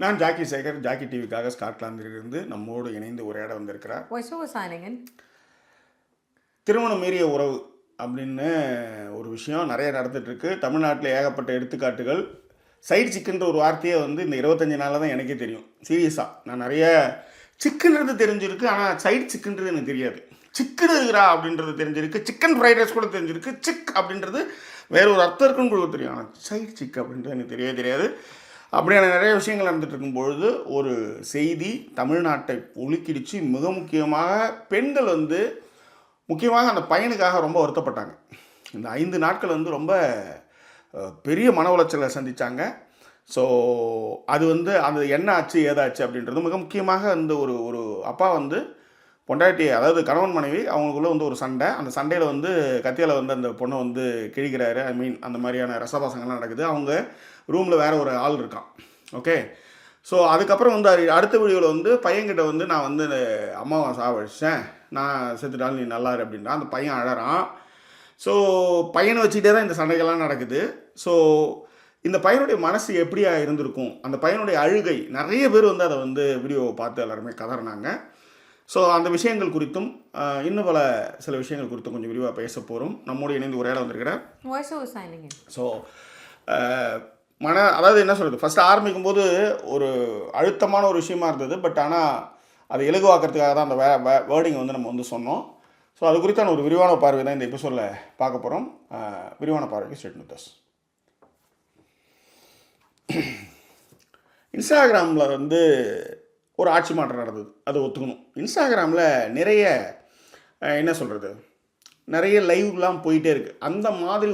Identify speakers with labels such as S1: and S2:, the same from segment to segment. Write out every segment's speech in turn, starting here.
S1: நான் Jackie Sekar, Jackie டிவிக்காக ஸ்காட்லாந்திலிருந்து நம்மோடு இணைந்து உரையாட வந்திருக்கிறார். திருமணம் மீறிய உறவு அப்படின்னு ஒரு விஷயம் நிறைய நடந்துகிட்ருக்கு. தமிழ்நாட்டில் ஏகப்பட்ட எடுத்துக்காட்டுகள். சைடு சிக்குன்ற ஒரு வார்த்தையே வந்து இந்த 25 நாளில் தான் எனக்கே தெரியும். சீரியஸாக நான் நிறைய சிக்குன்றது தெரிஞ்சிருக்கு, ஆனால் சைடு சிக்குன்றது எனக்கு தெரியாது. சிக்கன் இருக்கிறா அப்படின்றது தெரிஞ்சிருக்கு, சிக்கன் ஃப்ரைட் ரைஸ் கூட தெரிஞ்சிருக்கு, சிக் அப்படின்றது வேறு ஒரு அர்த்தம் இருக்குன்னு கூட தெரியும். ஆனால் சைடு சிக் அப்படின்றது எனக்கு தெரியவே தெரியாது. அப்படியான நிறைய விஷயங்கள் நடந்துட்டு இருக்கும்பொழுது ஒரு செய்தி தமிழ்நாட்டை உலுக்கிடுச்சு. மிக முக்கியமாக பெண்கள் வந்து முக்கியமாக அந்த பையனுக்காக ரொம்ப வருத்தப்பட்டாங்க. இந்த 5 நாட்கள் வந்து ரொம்ப பெரிய மன உளைச்சலை சந்தித்தாங்க. ஸோ அது வந்து அந்த என்ன ஆச்சு ஏதாச்சு அப்படின்றது மிக முக்கியமாக வந்து ஒரு ஒரு அப்பா வந்து பொண்டாட்டி, அதாவது கணவன் மனைவி, அவங்களுக்குள்ளே வந்து ஒரு சண்டை. அந்த சண்டையில் வந்து கத்தியால் வந்து அந்த பொண்ணை வந்து கிழிக்கிறாரு. ஐ மீன் அந்த மாதிரியான ரசபாசங்கள்லாம் நடக்குது. அவங்க ரூமில் வேறு ஒரு ஆள் இருக்கான். ஓகே. ஸோ அதுக்கப்புறம் வந்து அடுத்த வீடியோவில் வந்து பையன்கிட்ட வந்து நான் வந்து அம்மாவை சாவடிச்சேன், நான் செத்துட்டாலும் நீ நல்லாரு அப்படின்றான். அந்த பையன் அழறான். ஸோ பையனை வச்சுக்கிட்டே தான் இந்த சண்டைகள்லாம் நடக்குது. ஸோ இந்த பையனுடைய மனசு எப்படியா இருந்திருக்கும், அந்த பையனுடைய அழுகை, நிறைய பேர் வந்து அதை வந்து வீடியோவை பார்த்து எல்லாருமே கதறினாங்க. ஸோ அந்த விஷயங்கள் குறித்தும் இன்னும் சில விஷயங்கள் குறித்தும் கொஞ்சம் விரிவாக பேச போகிறோம். நம்மோடு இணைந்து உரையாட வந்திருக்கிறேன். ஸோ அதாவது என்ன சொல்கிறது, ஃபஸ்ட்டு ஆரம்பிக்கும் போது ஒரு அழுத்தமான ஒரு விஷயமா இருந்தது. பட் ஆனால் அதை இலகுவாக்கிறதுக்காக தான் அந்த வேர்டிங் வந்து நம்ம வந்து சொன்னோம். ஸோ அது குறித்தான ஒரு விரிவான பார்வை தான் இந்த எபிசோடில் பார்க்க போகிறோம். விரிவான பார்வைக்கு ஸ்டேட் வித் அஸ். இன்ஸ்டாகிராமில் வந்து ஒரு ஆட்சி மாற்றம் நடந்தது, அது ஒத்துக்கணும். இன்ஸ்டாகிராமில் நிறைய என்ன சொல்கிறது, நிறைய லைவ்லாம் போயிட்டே இருக்குது. அந்த மாதிரி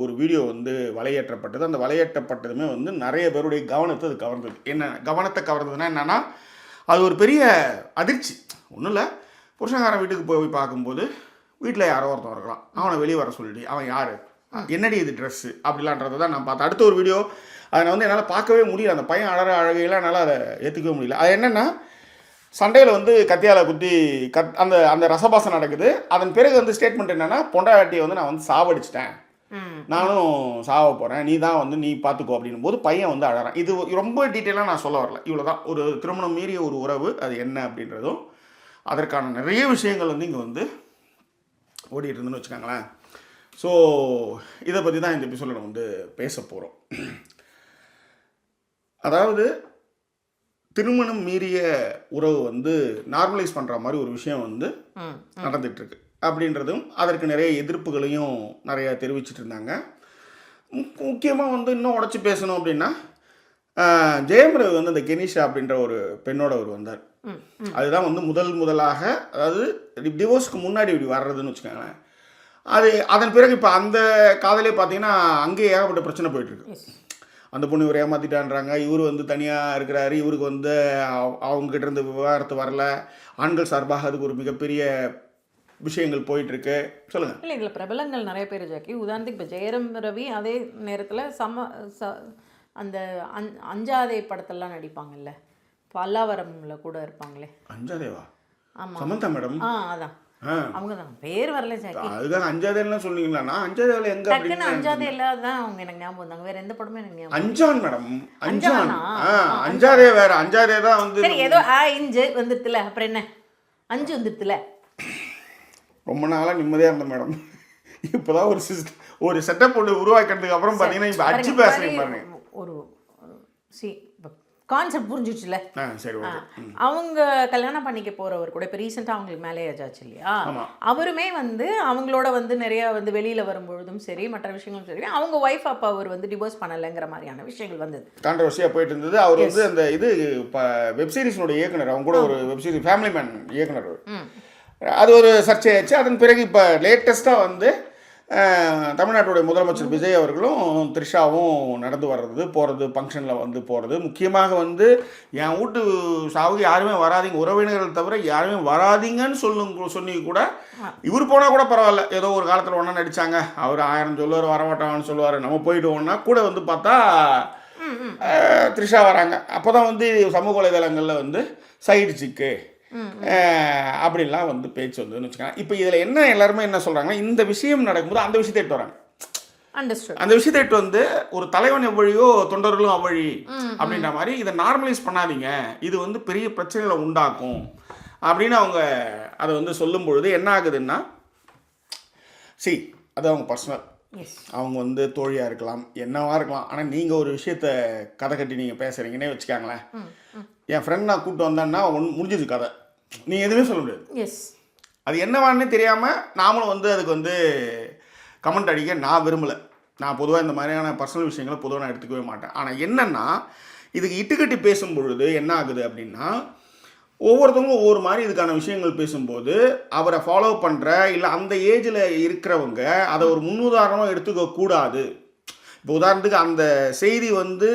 S1: ஒரு வீடியோ வந்து வலையேற்றப்பட்டது. அந்த வலையேற்றப்பட்டதுமே வந்து நிறைய பேருடைய கவனத்தை அது கவர்ந்தது. கவனத்தை கவர்ந்ததுன்னா என்னென்னா, அது ஒரு பெரிய அதிர்ச்சி. ஒன்றும் இல்லை, புருஷங்காரன் வீட்டுக்கு போய் பார்க்கும்போது வீட்டில் யாரோ ஒருத்தன் இருக்கலாம், அவனை வெளியே வர சொல்லி, அவன் யார், என்னடி இது ட்ரெஸ்ஸு அப்படிலான்றதை தான் நான் பார்த்தேன். அடுத்த ஒரு வீடியோ அதை வந்து என்னால் பார்க்கவே முடியல. அந்த பையன் அழகையெல்லாம் என்னால் அதை ஏற்றுக்கவே முடியல. அது என்னென்னா, சண்டையில் வந்து கத்தியால் குத்தி அந்த அந்த ரசபாசம் நடக்குது. அதன் பிறகு வந்து ஸ்டேட்மெண்ட் என்னென்னா, பொண்டாட்டியை வந்து நான் வந்து சாவடிச்சிட்டேன், நானும் சாவ போகிறேன், நீ தான் வந்து நீ பார்த்துக்கோ அப்படின்னும் போது பையன் வந்து அழறான். இது ரொம்ப டீட்டெயிலாக நான் சொல்ல வரல, இவ்வளோ தான். ஒரு திருமணம் மீறிய ஒரு உறவு அது என்ன அப்படின்றதும் அதற்கான நிறைய விஷயங்கள் வந்து இங்கே வந்து ஓடிட்டு இருந்துன்னு வச்சுக்கோங்களேன். ஸோ இதை பற்றி தான் இந்த எபிசோடில் நம்ம வந்து பேச போகிறோம். அதாவது திருமணம் மீறிய உறவு வந்து நார்மலைஸ் பண்ணுற மாதிரி ஒரு விஷயம் வந்து நடந்துகிட்ருக்கு அப்படின்றதும், அதற்கு நிறைய எதிர்ப்புகளையும் நிறையா தெரிவிச்சிட்டு இருந்தாங்க. முக்கியமாக வந்து இன்னும் உடச்சி பேசணும் அப்படின்னா, ஜெயம் ரவி வந்து அந்த கெனிஷா அப்படின்ற ஒரு பெண்ணோட அவர் வந்தார். அதுதான் வந்து முதலாக, அதாவது டிவோர்ஸ்க்கு முன்னாடி இப்படி வர்றதுன்னு வச்சுக்கோங்களேன். அதன் பிறகு இப்போ அந்த காதலே பார்த்தீங்கன்னா அங்கேயே ஏகப்பட்ட பிரச்சனை போயிட்டுருக்கு. அந்த பொண்ணு இவர் ஏமாற்றிட்டான்றாங்க, இவர் வந்து தனியாக இருக்கிறாரு, இவருக்கு வந்து அவங்ககிட்ட இருந்து விவகாரத்து வரல, ஆண்கள் சார்பாக அதுக்கு ஒரு மிகப்பெரிய விஷயங்கள் போயிட்டுருக்கு. சொல்லுங்கள்.
S2: இல்லை, இதில் பிரபலங்கள் நிறைய பேர் ஜாக்கி. உதாரணத்துக்கு இப்போ ஜெயரம் ரவி அதே நேரத்தில் அந்த அஞ்சாதே படத்தெல்லாம் நடிப்பாங்கல்ல, பல்லாவரம்ல கூட இருப்பாங்களே.
S1: அஞ்சாதேவா?
S2: ஆமாம்,
S1: சமந்தா மேடம்.
S2: அதான் அவங்க தான், பேர் வரல ஜாக்கி.
S1: அதுதான் அஞ்சாதேலாம் சொன்னீங்களா? நான் அஞ்சாதேவில் எங்க
S2: டக்குன்னு அஞ்சாதே இல்லாதான் அவங்க எனக்கு ஞாபகம் வந்தாங்க. வேற எந்த படமே எனக்கு ஞாபகம்.
S1: அஞ்சான் மேடம், அஞ்சான். அஞ்சாதே வேற, அஞ்சாதே தான் வந்து
S2: சரி, ஏதோ இஞ்சு வந்துடுதுல, அப்புறம் என்ன 5 வந்துடுதுல.
S1: ரொம்ப நாளாக நிம்மதியாக இருந்தேன் மேடம். இப்போதான் ஒரு செட்டப் ஒன்று உருவாக்கிறதுக்கு அப்புறம் பார்த்தீங்கன்னா இப்போ அச்சு பேசுறீங்க பாருங்க.
S2: ஒரு கான்செப்ட் புரிஞ்சிச்சுல.
S1: சரி,
S2: அவங்க கல்யாணம் பண்ணிக்க போறவர் கூட இப்போ ரீசெண்டாக அவங்களுக்கு மேரேஜ் ஆச்சு இல்லையா, அவருமே வந்து அவங்களோட வந்து நிறைய வந்து வெளியில வரும்பொழுதும் சரி, மற்ற விஷயங்களும் சரி, அவங்க ஒய்ஃப் அப்போ அவர் வந்து டிவோர்ஸ் பண்ணலைங்கிற மாதிரியான விஷயங்கள் வந்தது,
S1: கான்ட்ரவர்சியாக போயிட்டு இருந்தது. அவர் வந்து அந்த இது வெப்சீரிஸோட இயக்குனர், அவங்க கூட ஒரு வெப்சீரிஸ் ஃபேமிலி மேன் இயக்குனர், அது ஒரு சர்ச்சையாச்சு. அதன் பிறகு இப்போ லேட்டஸ்ட்டாக வந்து தமிழ்நாட்டுடைய முதலமைச்சர் விஜய் அவர்களும் த்ரிஷாவும் நடந்து வர்றது போகிறது, ஃபங்க்ஷனில் வந்து போகிறது. முக்கியமாக வந்து என் வீட்டு சாவுக்கு யாருமே வராதிங்க, உறவினர்கள் தவிர யாருமே வராதிங்கன்னு சொல்லி கூட இவர் போனால் கூட பரவாயில்ல, ஏதோ ஒரு காலத்தில் ஒன்றா நடித்தாங்க, அவர் 1000 சொல்லுவார், வரமாட்டாங்கன்னு சொல்லுவார், நம்ம போயிடுவோம்னா கூட வந்து பார்த்தா த்ரிஷா வராங்க. அப்போ தான் வந்து சமூக வலைதளங்களில் வந்து சைடு சிக்கு அப்படின்லாம் வந்து பேச்சு வந்ததுன்னு வச்சுக்கோங்க. இப்போ இதில் என்ன எல்லாருமே என்ன சொல்கிறாங்கன்னா, இந்த விஷயம் நடக்கும்போது அந்த விஷயத்தை எடுத்து வராங்க.
S2: அண்டர்ஸ்டுட்.
S1: அந்த விஷயத்தை வந்து ஒரு தலைவன் எவ்வழியோ தொண்டர்களும் அவ்வழி அப்படின்ற மாதிரி இதை நார்மலைஸ் பண்ணாதீங்க, இது வந்து பெரிய பிரச்சனைகளை உண்டாக்கும் அப்படின்னு அவங்க அதை வந்து சொல்லும் பொழுது என்ன ஆகுதுன்னா, அது அவங்க பர்சனல், அவங்க வந்து தோழியாக இருக்கலாம், என்னவா இருக்கலாம். ஆனால் நீங்கள் ஒரு விஷயத்த கதை கட்டி நீங்கள் பேசுகிறீங்கன்னே வச்சுக்காங்களேன், என் ஃப்ரெண்ட் நான் கூப்பிட்டு வந்தேன்னா முடிஞ்சது கதை, நீங்கள் எதுவுமே சொல்ல முடியாது. அது என்னவான்னு தெரியாமல் நாமளும் வந்து அதுக்கு வந்து கமெண்ட் அடிக்க நான் விரும்பலை. நான் பொதுவாக இந்த மாதிரியான பர்சனல் விஷயங்களை பொதுவாக நான் எடுத்துக்கவே மாட்டேன். ஆனால் என்னென்னா இதுக்கு இட்டுக்கட்டி பேசும் பொழுது என்ன ஆகுது அப்படின்னா, ஒவ்வொருத்தவங்களும் ஒவ்வொரு மாதிரி இதுக்கான விஷயங்கள் பேசும்போது அவரை ஃபாலோ பண்ணுற இல்லை அந்த ஏஜில் இருக்கிறவங்க அதை ஒரு முன்னுதாரணமாக எடுத்துக்க கூடாது. இப்போ உதாரணத்துக்கு அந்த செய்தி வந்து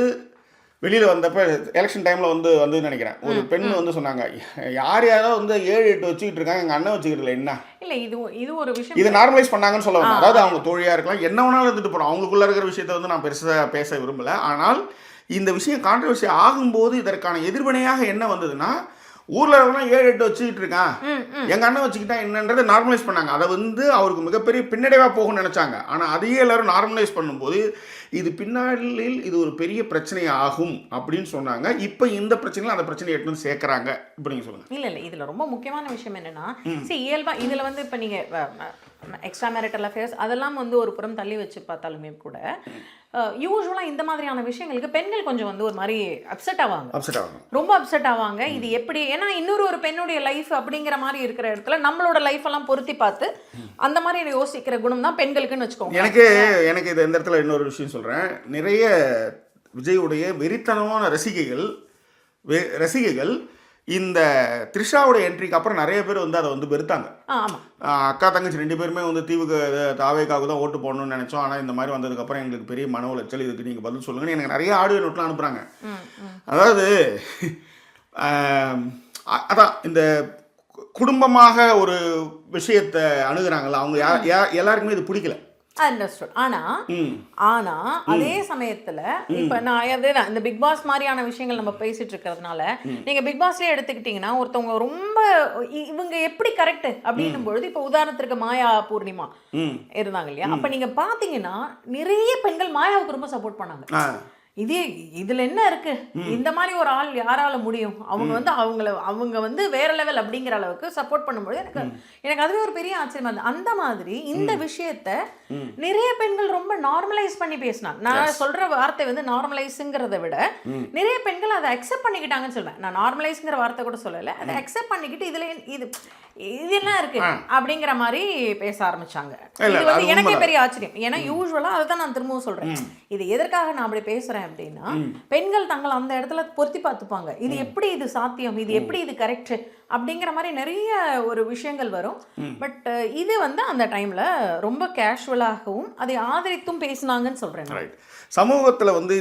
S1: வெளியில் வந்தப்போ எலெக்ஷன் டைமில் வந்து நினைக்கிறேன், ஒரு பெண் வந்து சொன்னாங்க, யாராவது வந்து 7-8 வச்சுக்கிட்டு இருக்காங்க, எங்கள் அண்ணன் வச்சுக்கிட்டு என்ன
S2: இல்லை, இது ஒரு விஷயம்
S1: இதை நார்மலைஸ் பண்ணாங்கன்னு சொல்ல வந்தேன். அதாவது அவங்க தோழியாக இருக்கலாம், என்ன வேணாலும் இருந்துட்டு போகிறோம், அவங்களுக்குள்ள இருக்கிற விஷயத்தை வந்து நான் பெருசாக பேச விரும்பலை. ஆனால் இந்த விஷயம் கான்ட்ரவர்சி ஆகும்போது இதற்கான எதிர்வினையாக என்ன வந்ததுன்னா, ஊரில் இருக்கலாம் 7-8 வச்சுக்கிட்டு இருக்கான், எங்கள் அண்ணன் வச்சுக்கிட்டா என்னன்றதை நார்மலைஸ் பண்ணாங்க. அதை வந்து அவருக்கு மிகப்பெரிய பின்னடைவாக போகும்னு நினச்சாங்க. ஆனால் அதையே எல்லோரும் நார்மலைஸ் பண்ணும்போது இது பின்னாளில் இது ஒரு பெரிய பிரச்சனை ஆகும் அப்படின்னு சொன்னாங்க. இப்போ இந்த பிரச்சனையில் அந்த பிரச்சனையை எடுத்து சேர்க்குறாங்க. இப்போ நீங்கள் சொல்லுங்கள்.
S2: இல்லை, இதில் ரொம்ப முக்கியமான விஷயம் என்னென்னா, இயல்பாக இதில் வந்து இப்போ நீங்கள் எக்ஸ்ட்ரா மேரிட்டல் அஃபேர்ஸ் அதெல்லாம் வந்து ஒரு புறம் தள்ளி வச்சு பார்த்தாலுமே கூட யூஸ்வலாக இந்த மாதிரியான விஷயங்களுக்கு பெண்கள் கொஞ்சம் வந்து ஒரு மாதிரி அப்செட் ஆவாங்க, ரொம்ப அப்செட் ஆவாங்க. இது எப்படி, ஏன்னா இன்னொரு பெண்ணுடைய லைஃப் அப்படிங்கிற மாதிரி இருக்கிற இடத்துல நம்மளோட லைஃப் எல்லாம் பொருத்தி பார்த்து அந்த மாதிரி யோசிக்கிற குணம் தான் பெண்களுக்குன்னு வச்சுக்கோங்க.
S1: எனக்கு இது இந்த இடத்துல இன்னொரு விஷயம் சொல்கிறேன். நிறைய விஜயுடைய வெறித்தனமான ரசிகைகள் இந்த த்ரிஷாவுடைய என்ட்ரிக்கு அப்புறம் நிறைய பேர் வந்து அதை வந்து வெறுத்தாங்க. அக்கா தங்கச்சி 2 பேருமே வந்து தீவுக்கு தாவேக்காக தான் ஓட்டு போடணும்னு நினச்சோம், ஆனால் இந்த மாதிரி வந்ததுக்கப்புறம் எங்களுக்கு பெரிய மன உளைச்சல், இதுக்கு நீங்கள் பதில் சொல்லுங்கன்னு எனக்கு நிறைய ஆடியோ நோட்லாம் அனுப்புகிறாங்க. அதாவது அதான் இந்த குடும்பமாக ஒரு விஷயத்தை அணுகுறாங்கல்ல, அவங்க எல்லாருக்குமே இது பிடிக்கல.
S2: அண்டர்ஸ்டுட். ஆனா அதே சமயத்துல இப்ப நான் அதேதான் இந்த பிக் பாஸ் மாதிரியான விஷயங்கள் நம்ம பேசிட்டு இருக்கிறதுனால நீங்க பிக் பாஸ்லயே எடுத்துக்கிட்டீங்கன்னா ஒருத்தவங்க ரொம்ப இவங்க எப்படி கரெக்ட் அப்படின்னும் பொழுது இப்ப உதாரணத்திற்கு மாயா பூர்ணிமா இருந்தாங்க இல்லையா, அப்ப நீங்க பாத்தீங்கன்னா நிறைய பெண்கள் மாயாவுக்கு ரொம்ப சப்போர்ட் பண்ணாங்க. இதுல என்ன இருக்கு, இந்த மாதிரி ஒரு ஆள் யாரால முடியும், அவங்க வந்து அவங்க வந்து வேற லெவல் அப்படிங்கிற அளவுக்கு சப்போர்ட் பண்ணும்போது எனக்கு அதுவே ஒரு பெரிய ஆச்சரியமா இருந்தது. அந்த மாதிரி இந்த விஷயத்த நிறைய பெண்கள் ரொம்ப நார்மலைஸ் பண்ணி பேசினாங்க. நான் சொல்ற வார்த்தை வந்து நார்மலைஸ்ங்கிறத விட நிறைய பெண்கள் அதை அக்செப்ட் பண்ணிக்கிட்டாங்கன்னு சொல்லுவேன். நான் நார்மலைஸ்ங்கிற வார்த்தை கூட சொல்லல, அதை அக்செப்ட் பண்ணிக்கிட்டு இதுல இது என்ன இருக்கு அப்படிங்கிற மாதிரி பேச ஆரம்பிச்சாங்க. இது வந்து எனக்கே பெரிய ஆச்சரியம். ஏன்னா யூஸ்வலா அதுதான் நான் திரும்பவும் சொல்றேன், இது எதற்காக நான் அப்படி பேசுறேன் அப்படின்னா, பெண்கள் தங்களை அந்த இடத்துல பொருத்தி பார்த்துப்பாங்க, இது எப்படி இது சாத்தியம், இது எப்படி இது கரெக்ட் அப்படிங்கிற மாதிரி நிறைய ஒரு விஷயங்கள் வரும். பட் இது வந்து அந்த டைம்ல ரொம்ப கேஷுவலாகவும் அதை ஆதரித்தும் பேசினாங்கன்னு சொல்றேன்.
S1: சமூகத்துல வந்து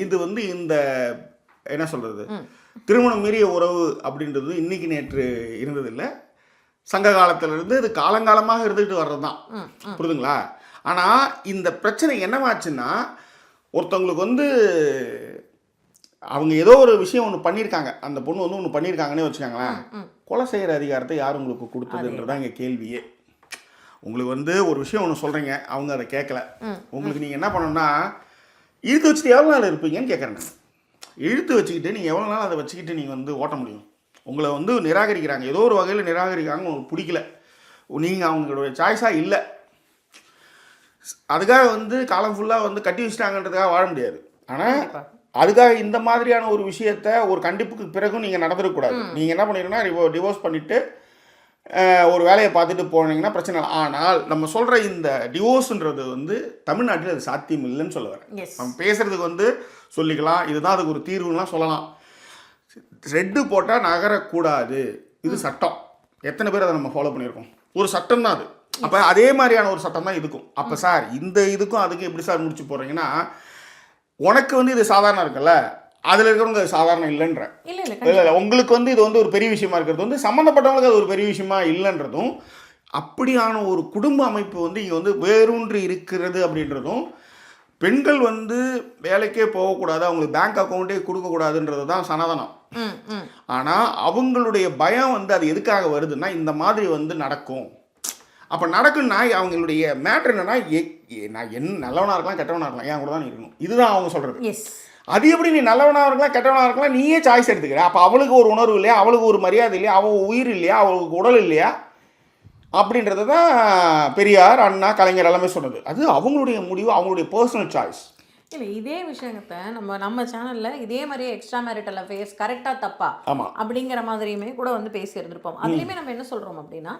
S1: இது வந்து இந்த என்ன சொல்றது, திருமணம் மீறிய உறவு அப்படின்றது இன்னைக்கு நேற்று இருந்ததில்லை, சங்க காலத்திலிருந்து இது காலங்காலமாக இருந்துகிட்டு வர்றது தான், புரியுதுங்களா? ஆனால் இந்த பிரச்சனை என்னவாச்சுன்னா, ஒருத்தவங்களுக்கு வந்து அவங்க ஏதோ ஒரு விஷயம் ஒன்று பண்ணியிருக்காங்க, அந்த பொண்ணு வந்து ஒன்று பண்ணியிருக்காங்கன்னே வச்சுக்காங்களேன், கொலை செய்கிற அதிகாரத்தை யார் உங்களுக்கு கொடுத்ததுன்றதான் இங்கே கேள்வியே. உங்களுக்கு வந்து ஒரு விஷயம் ஒன்று சொல்கிறீங்க, அவங்க அதை கேட்கல, உங்களுக்கு நீங்கள் என்ன பண்ணணும்னா இழுத்து வச்சுட்டு எவ்வளோ நாள் இருப்பீங்கன்னு கேட்குறேன். இழுத்து வச்சுக்கிட்டு நீங்கள் எவ்வளோ நாள் அதை வச்சுக்கிட்டு நீங்கள் வந்து ஓட்ட முடியும்? உங்களை வந்து நிராகரிக்கிறாங்க, ஏதோ ஒரு வகையில் நிராகரிக்கிறாங்க, உங்களுக்கு பிடிக்கல, நீங்கள் அவங்களுடைய சாய்ஸாக இல்லை, அதுக்காக வந்து காலம் ஃபுல்லாக வந்து கட்டி வச்சுட்டாங்கன்றதுக்காக வாழ முடியாது. ஆனால் அதுக்காக இந்த மாதிரியான ஒரு விஷயத்த ஒரு கண்டிப்புக்கு பிறகும் நீங்கள் நடந்துடக்கூடாது. நீங்கள் என்ன பண்ணிடுங்கன்னா டிவோர்ஸ் பண்ணிவிட்டு ஒரு வேலையை பார்த்துட்டு போனீங்கன்னா பிரச்சனை இல்லை. ஆனால் நம்ம சொல்கிற இந்த டிவோர்ஸுன்றது வந்து தமிழ்நாட்டில் அது சாத்தியம் இல்லைன்னு சொல்ல வரேன். நம்ம பேசுகிறதுக்கு வந்து சொல்லிக்கலாம், இதுதான் அதுக்கு ஒரு தீர்வுலாம் சொல்லலாம். ரெட்டு போட்டால் நகரக்கூடாது, இது சட்டம். எத்தனை பேர் அதை நம்ம ஃபாலோ பண்ணியிருக்கோம்? ஒரு சட்டம் தான் அது. அப்போ அதே மாதிரியான ஒரு சட்டம் தான் இதுக்கும். அப்போ சார் இந்த இதுக்கும் அதுக்கும் எப்படி சார் முடிச்சு போகிறீங்கன்னா, உனக்கு வந்து இது சாதாரணம் இருக்குல்ல, அதில் இருக்கிறவங்க அது சாதாரணம் இல்லைன்ற இல்லை, உங்களுக்கு வந்து இது வந்து ஒரு பெரிய விஷயமா இருக்கிறது வந்து சம்மந்தப்பட்டவங்களுக்கு அது ஒரு பெரிய விஷயமா இல்லைன்றதும், அப்படியான ஒரு குடும்ப அமைப்பு வந்து இங்கே வந்து வேரூன்றி இருக்கிறது அப்படின்றதும், பெண்கள் வந்து வேலைக்கே போகக்கூடாது, அவங்களுக்கு பேங்க் அக்கௌண்ட்டே கொடுக்கக்கூடாதுன்றது தான் சனாதனம். ஆனால் அவங்களுடைய பயம் வந்து அது எதுக்காக வருதுன்னா, இந்த மாதிரி வந்து நடக்கும். அப்போ நடக்குன்னா அவங்களுடைய மேட்ரு என்னென்னா, நான் நல்லவனாக இருக்கலாம் கெட்டவனாக இருக்கலாம், ஏன் கூட தான் நீ இருக்கணும், இதுதான் அவங்க சொல்கிறது.
S2: எஸ்.
S1: அது எப்படி நீ நல்லவனாக இருக்கலாம் கெட்டவனாக இருக்கலாம், நீயே சாய்ஸ் எடுத்துக்கிற. அப்போ அவளுக்கு ஒரு உணர்வு இல்லையா, அவளுக்கு ஒரு மரியாதை இல்லையா, அவள் உயிர் இல்லையா, அவளுக்கு உடல் இல்லையா அப்படின்றது தான் பெரியார், அண்ணா, கலைஞர் எல்லாமே சொன்னது. அது அவங்களுடைய முடிவு, அவங்களுடைய பர்சனல் சாய்ஸ்.
S2: இல்லை, இதே விஷயத்தை நம்ம சேனலில் இதே மாதிரியே எக்ஸ்ட்ரா மேரிட்டல் அஃபேர்ஸ் கரெக்டாக தப்பா
S1: ஆமாம்
S2: அப்படிங்கிற மாதிரியுமே கூட வந்து பேசி இருந்திருப்போம். அதுலேயுமே நம்ம என்ன சொல்கிறோம் அப்படின்னா,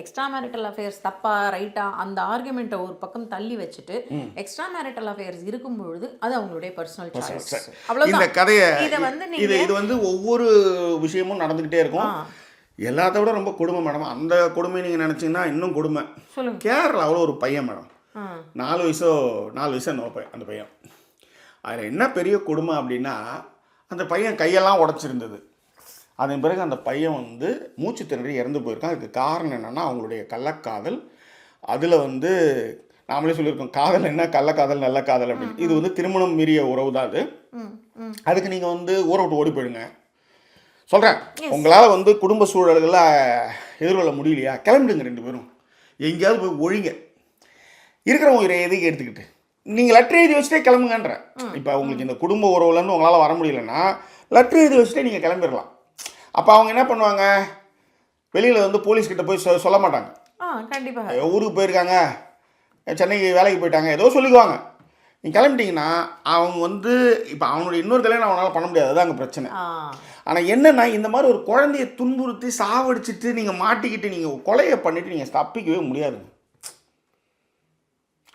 S2: எக்ஸ்ட்ரா மேரிட்டல் அஃபேர்ஸ் தப்பா ரைட்டா அந்த ஆர்குமெண்ட்டை ஒரு பக்கம் தள்ளி வச்சுட்டு எக்ஸ்ட்ரா மேரிட்டல் அஃபேர்ஸ் இருக்கும் பொழுது அது அவங்களுடைய பர்சனல் சாய்ஸ்.
S1: இந்த
S2: அவ்வளோதான்.
S1: கதையை
S2: இதை வந்து
S1: இது வந்து ஒவ்வொரு விஷயமும் நடந்துக்கிட்டே இருக்கும். எல்லாத்த விட ரொம்ப கொடுமை மேடம், அந்த கொடுமை நீங்கள் நினச்சிங்கன்னா இன்னும் கொடுமை.
S2: சொல்லுங்க.
S1: கேரளாவில் ஒரு பையன் மேடம், 4 வயசோ என்னோ அந்த பையன். அதில் என்ன பெரிய கொடுமை அப்படின்னா, அந்த பையன் கையெல்லாம் உடச்சிருந்தது. அதன் பிறகு அந்த பையன் வந்து மூச்சு திணறி இறந்து போயிருக்கான். அதுக்கு காரணம் என்னென்னா அவங்களுடைய கள்ளக்காதல். அதில் வந்து நாமளே சொல்லியிருக்கோம், காதல் என்ன கள்ளக்காதல் நல்ல காதல் அப்படின்னு. இது வந்து திருமணம் மீறிய உறவு தான் அது. அதுக்கு நீங்கள் வந்து ஊரை விட்டு ஓடி போயிடுங்க சொல்கிறேன். உங்களால் வந்து குடும்ப சூழல்களை எதிர்கொள்ள முடியலையா, கிளம்பிடுங்க 2 பேரும், எங்கேயாவது போய் ஒழிங்க. இருக்கிறவங்க ஒரு எதுக்கு எடுத்துக்கிட்டு நீங்கள் லெட்டர் எழுதி வச்சுட்டே கிளம்புங்கன்ற. இப்போ உங்களுக்கு இந்த குடும்ப உறவுலேருந்து உங்களால் வர முடியலன்னா லெட்டர் எழுதி வச்சுட்டே நீங்கள் கிளம்பிடலாம். அப்போ அவங்க என்ன பண்ணுவாங்க, வெளியில் வந்து போலீஸ்கிட்ட போய் சொல்ல மாட்டாங்க.
S2: கண்டிப்பாக
S1: ஊருக்கு போயிருக்காங்க, சென்னைக்கு வேலைக்கு போயிட்டாங்க, ஏதோ சொல்லிக்குவாங்க. நீங்கள் கிளம்பிட்டீங்கன்னா அவங்க வந்து இப்போ அவனுடைய இன்னொரு கல்யாணம் அவனால் பண்ண முடியாது, அதுதான் அங்கே பிரச்சனை. ஆனால் என்னென்னா, இந்த மாதிரி ஒரு குழந்தைய துன்புறுத்தி சாவடிச்சிட்டு நீங்கள் மாட்டிக்கிட்டு நீங்கள் கொலையை பண்ணிவிட்டு நீங்கள் தப்பிக்கவே முடியாது.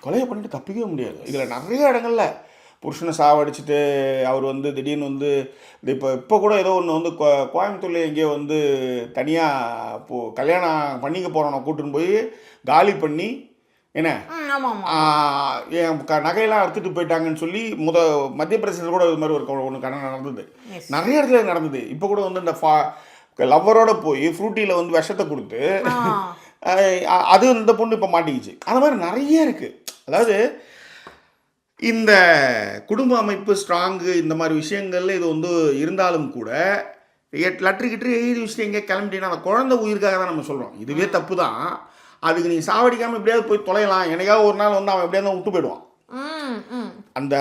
S1: கொலையை பண்ணிட்டு தப்பிக்கவே முடியாது. இதில் நிறைய இடங்களில் புருஷனை சாவடிச்சுட்டு அவர் வந்து திடீர்னு வந்து இப்போ கூட ஏதோ ஒன்று வந்து கோயம்புத்தூர்ல எங்கேயோ வந்து தனியாக கல்யாணம் பண்ணிக்க போகிறவனை கூட்டின்னு போய் காலி பண்ணி என்ன என் நகையெல்லாம் எடுத்துகிட்டு போயிட்டாங்கன்னு சொல்லி மத்திய பிரதேசத்தில் கூட இது மாதிரி ஒன்று கடன் நடந்தது. நிறைய இடத்துல நடந்தது. இப்போ கூட வந்து இந்த லவ்வரோட போய் ஃப்ரூட்டியில் வந்து விஷத்தை கொடுத்து அது இந்த பொண்ணு இப்போ மாட்டிக்கிச்சு. அந்த மாதிரி நிறைய இருக்குது. அதாவது இந்த குடும்ப அமைப்பு ஸ்ட்ராங்கு இந்த மாதிரி விஷயங்கள்ல இது வந்து இருந்தாலும் கூட லெட்டர் எழுதி வச்சுட்டு எங்கே கிளம்பிட்டீங்கன்னா அந்த குழந்தை உயிருக்காக தான் நம்ம சொல்கிறோம். இதுவே தப்பு தான். அதுக்கு நீங்கள் சாவடிக்காமல் எப்படியாவது போய் தொலையலாம். எனக்காவது ஒரு நாள் வந்து அவன் எப்படியாவது விட்டு போயிடுவான். அந்த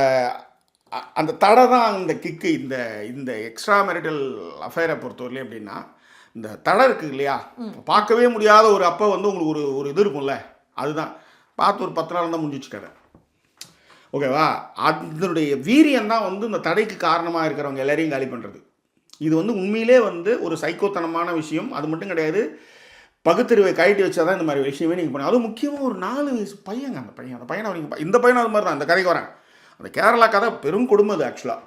S1: அந்த தடை தான் இந்த கிக்கு. இந்த எக்ஸ்ட்ரா மேரிட்டல் அஃபேரை பொறுத்தவரையிலே எப்படின்னா, இந்த தடை இருக்குது இல்லையா, பார்க்கவே முடியாத ஒரு அப்போ வந்து உங்களுக்கு ஒரு இது இருக்கும்ல, அதுதான் பார்த்து ஒரு 10 நாள் தான் முடிஞ்சிச்சு கதை. ஓகேவா? அதனுடைய வீரியம் தான் வந்து இந்த தடைக்கு காரணமாக இருக்கிறவங்க எல்லாரையும் காலி பண்ணுறது. இது வந்து உண்மையிலே வந்து ஒரு சைக்கோத்தனமான விஷயம். அது மட்டும் கிடையாது, பகுத்தறிவை கழட்டி வச்சா தான் இந்த மாதிரி விஷயமே நீங்கள் பண்ண. அதுவும் முக்கியமாக ஒரு 4 வயசு பையங்க. அந்த பையனை நீங்கள் இந்த பையனும் அது மாதிரி தான். அந்த கதைக்கு வரேன். அந்த கேரளா கதை பெரும் கொடுமை. அது ஆக்சுவலாக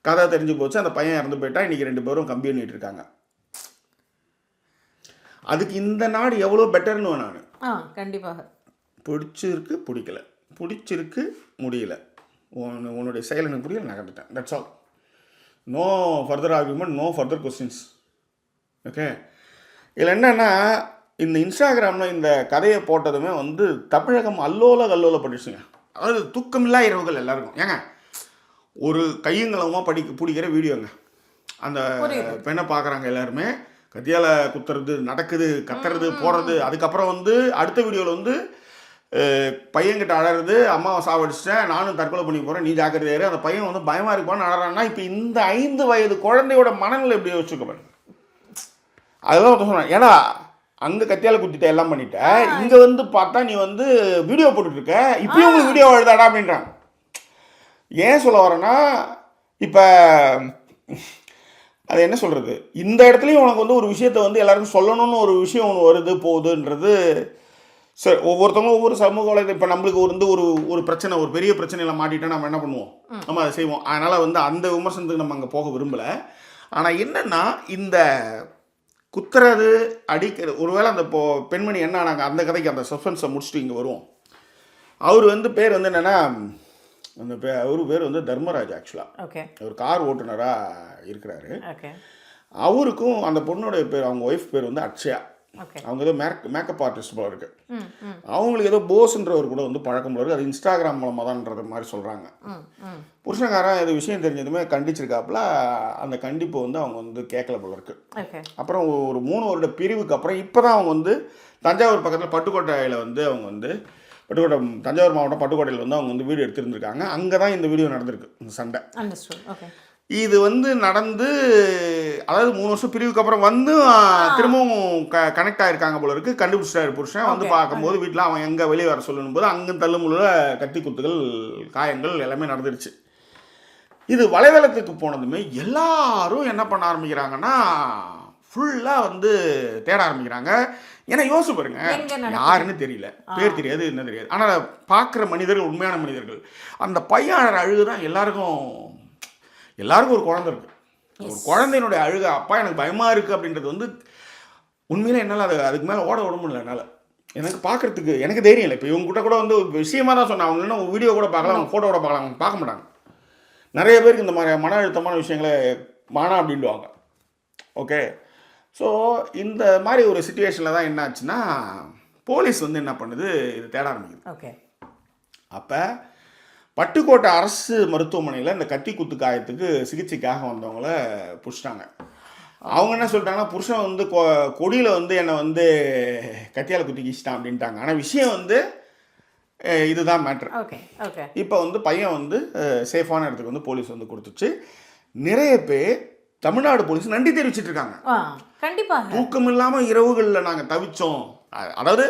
S1: கதை தெரிஞ்சு போச்சு. அந்த பையன் இறந்து போயிட்டா. இன்றைக்கி 2 பேரும் கம்பி பண்ணிட்டு இருக்காங்க. அதுக்கு இந்த நாடு எவ்வளோ பெட்டர்னு நான்
S2: கண்டிப்பாக
S1: பிடிச்சிருக்கு பிடிக்கல, பிடிச்சிருக்கு முடியல, உன்னுடைய செயல் எனக்கு புரியல, நகர்ந்துட்டேன். That's all. No further argument, no further questions. Okay. இதில் என்னென்னா, இந்த இன்ஸ்டாகிராமில் இந்த கதையை போட்டதுமே வந்து தமிழகம் கல்லோலப்பட்டுச்சுங்க. அதாவது தூக்கமில்லா இரவுகள் எல்லாருக்கும். ஏங்க ஒரு கையங்களமாக பிடிக்கிற வீடியோங்க. அந்த பெண்ணை பார்க்குறாங்க எல்லாருமே, கத்தியால் குத்துறது நடக்குது, கத்துறது, போடுறது. அதுக்கப்புறம் வந்து அடுத்த வீடியோவில் வந்து பையன்கிட்ட அழறது, அம்மாவை சாவடிச்சிட்டேன், நானும் தற்கொலை பண்ணி போகிறேன், நீ ஜாக்கிரதையாரு. அந்த பையன் வந்து பயமாக இருப்பான்னு அழறான்னா, இப்போ இந்த 5 வயது குழந்தையோட மனநிலை எப்படி யோசிச்சுக்க பாருங்க. அதுதான் சொன்னேன். ஏன்னா அங்கே கத்தியால் குத்திட்ட எல்லாம் பண்ணிட்ட, இங்கே வந்து பார்த்தா நீ வந்து வீடியோ போட்டுட்ருக்க, இப்பயும் உங்களுக்கு வீடியோ எழுதாடா அப்படின்றாங்க. ஏன் சொல்ல வரேன்னா, இப்போ அது என்ன சொல்கிறது, இந்த இடத்துலையும் உனக்கு வந்து ஒரு விஷயத்தை வந்து எல்லாருக்கும் சொல்லணும்னு ஒரு விஷயம் ஒன்று வருது போகுதுன்றது. சரி, ஒவ்வொருத்தவங்களும் ஒவ்வொரு சமூக வலைதளம். இப்போ நம்மளுக்கு வந்து ஒரு பிரச்சனை, ஒரு பெரிய பிரச்சனையில் மாட்டிட்டா நம்ம என்ன பண்ணுவோம், நம்ம அதை செய்வோம். அதனால் வந்து அந்த விமர்சனத்துக்கு நம்ம அங்கே போக விரும்பலை. ஆனால் என்னென்னா, இந்த குத்துறது அடிக்கிறது, ஒருவேளை அந்த பெண்மணி என்ன நாங்கள் அந்த கதைக்கு அந்த சஸ்பென்ஸை முடிச்சுட்டு இங்கே வருவோம். அவர் வந்து பேர் வந்து என்னென்னா, அந்த அவர் பேர் வந்து தர்மராஜ். ஆக்சுவலாக
S2: ஓகே,
S1: ஒரு கார் ஓட்டுநராக இருக்கிறாரு. அவருக்கும் அந்த பொண்ணுடைய பேர், அவங்க ஒய்ஃப் பேர் வந்து அக்ஷயா. அவங்க ஏதோ மேக்கப் ஆர்டிஸ்ட் போல இருக்கு. அவங்களுக்கு ஏதோ போஸ்ன்றவர் கூட வந்து பழக்கம் போல இருக்கு. அது இன்ஸ்டாகிராம் மூலமாக தான்ன்றது மாதிரி சொல்கிறாங்க. புருஷன்காரன் இது விஷயம் தெரிஞ்சதுமே கண்டிச்சிருக்காப்புல. அந்த கண்டிப்பு வந்து அவங்க வந்து கேட்கல போல இருக்கு. அப்புறம் ஒரு 3 வருட பிரிவுக்கு அப்புறம் இப்போ தான் அவங்க வந்து தஞ்சாவூர் பக்கத்தில் பட்டுக்கோட்டையில் வந்து அவங்க வந்து பட்டுக்கோட்டை தஞ்சாவூர் மாவட்டம் பட்டுக்கோட்டையில் வந்து அவங்க வந்து வீடியோ எடுத்திருந்திருக்காங்க. அங்கே தான் இந்த வீடியோ நடந்திருக்கு, இந்த சண்டை.
S2: ஓகே.
S1: இது வந்து நடந்து அதாவது 3 வருஷம் பிரிவுக்கு அப்புறம் வந்து திரும்பவும் கனெக்ட் ஆகிருக்காங்க போல இருக்குது. கண்டுபிடிச்சிட்டாரு புருஷன். வந்து பார்க்கும்போது வீட்டில் அவன் எங்கே வெளியே வர சொல்லணும் போது அங்கே தள்ளுமுள்ள கத்தி குத்துகள், காயங்கள் எல்லாமே நடந்துருச்சு. இது வலைதளத்துக்கு போனதுமே எல்லாரும் என்ன பண்ண ஆரம்பிக்கிறாங்கன்னா ஃபுல்லாக வந்து தேட ஆரம்பிக்கிறாங்க. ஏன்னா யோசிச்சு பாருங்க, யாருன்னு தெரியல, பேர் தெரியாது, என்ன தெரியாது. ஆனால் பார்க்குற மனிதர்கள் உண்மையான மனிதர்கள். அந்த பையன் அழுகு தான் எல்லாருக்கும் ஒரு குழந்தை இருக்குது. ஒரு குழந்தையினுடைய அழுக, அப்பா எனக்கு பயமாக இருக்குது அப்படின்றது வந்து உண்மையில என்னால் அதுக்கு மேலே ஓட விட முடியல. என்னால் எனக்கு பார்க்குறதுக்கு எனக்கு தைரியம் இல்லை. இப்போ இவங்ககிட்ட கூட வந்து விஷயமாக தான் சொன்னேன். அவங்க இன்னும் வீடியோ கூட பார்க்கலாம், அவங்க ஃபோட்டோ கூட பார்க்கலாம், அவங்க பார்க்க மாட்டாங்க. நிறைய பேருக்கு இந்த மாதிரி மன அழுத்தமான விஷயங்களை மானா அப்படின்டுவாங்க. ஓகே, ஸோ இந்த மாதிரி ஒரு சுச்சுவேஷனில் தான் என்ன ஆச்சுன்னா போலீஸ் வந்து என்ன பண்ணுது, இது தேட ஆரம்பிக்குது.
S2: ஓகே,
S1: அப்போ பட்டுக்கோட்டை அரசு மருத்துவமனையில் இந்த கத்தி குத்து காயத்துக்கு சிகிச்சைக்காக வந்தவங்கள பிடிச்சிட்டாங்க. அவங்க என்ன சொல்லிட்டாங்கன்னா, புருஷன் வந்து கொடியில் வந்து என்னை வந்து கத்தியால் குத்தி கீச்சிட்டான் அப்படின்ட்டாங்க. ஆனால் விஷயம் வந்து இதுதான் மேட்ரு.
S2: Okay okay.
S1: இப்போ வந்து பையன் வந்து சேஃபான இடத்துக்கு வந்து போலீஸ் வந்து கொடுத்துச்சு. நிறைய பேர் தமிழ்நாடு போலீஸ் நன்றி தெரிவிச்சிட்டு இருக்காங்க.
S2: கண்டிப்பாக.
S1: தூக்கம் இல்லாமல் இரவுகளில் நாங்கள் தவிச்சோம். அதாவது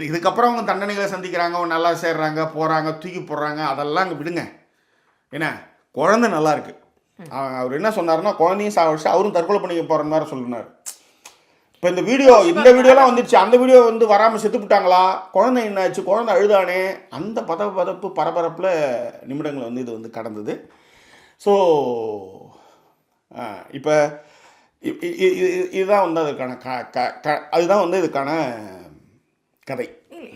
S1: இதுக்கப்புறம் அவங்க தண்டனைகளை சந்திக்கிறாங்க, அவங்க நல்லா சேர்றாங்க, போகிறாங்க, தூக்கி போடுறாங்க, அதெல்லாம் அங்கே விடுங்க. ஏன்னா குழந்தை நல்லா இருக்கு. அவர் என்ன சொன்னார்னா, குழந்தையும் சாவடிச்சு அவரும் தற்கொலை பண்ணிக்க போகிற மாதிரி சொல்லினார். இப்போ இந்த வீடியோலாம் வந்துடுச்சு. அந்த வீடியோ வந்து வராமல் செத்துப்பிட்டாங்களா, குழந்தை என்னாச்சு, குழந்தை அழுதானே, அந்த பதப்பு பரபரப்பில் நிமிடங்கள் வந்து இது வந்து கடந்தது. ஸோ இப்போ இதுதான் வந்து அதுக்கான அதுதான் வந்து இதுக்கான கதை.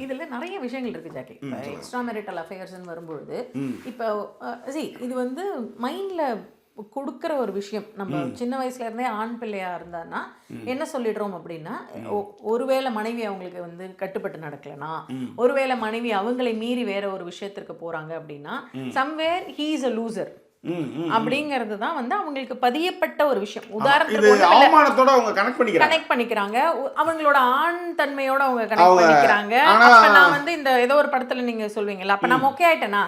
S2: இதில் நிறைய விஷயங்கள் இருக்குது ஜாக்கி. இப்போ எக்ஸ்ட்ரா மேரிட்டல் அஃபேர்ஸ்ன்னு வரும்பொழுது இப்போ இது வந்து மைண்டில் கொடுக்குற ஒரு விஷயம். நம்ம சின்ன வயசுல இருந்தே ஆண் பிள்ளையா இருந்தான்னா என்ன சொல்லிடுறோம் அப்படின்னா, ஒருவேளை மனைவி அவங்களுக்கு வந்து கட்டுப்பட்டு நடக்கலனா, ஒருவேளை மனைவி அவங்களை மீறி வேற ஒரு விஷயத்திற்கு போறாங்க அப்படின்னா, somewhere he is a loser அப்படிங்கிறது தான் வந்து அவங்களுக்கு பதியப்பட்ட ஒரு விஷயம். உதாரணத்துக்கு
S1: அவமானத்தோட அவங்க கனெக்ட்
S2: பண்ணிக்கிறாங்க, அவங்களோட ஆண் தன்மையோட அவங்க கனெக்ட் பண்ணிக்கிறாங்க. அப்ப நான் வந்து இந்த ஏதோ ஒரு படத்துல நீங்க சொல்வீங்கல்ல, அப்ப நான் மொக்கை ஆயிட்டேனா,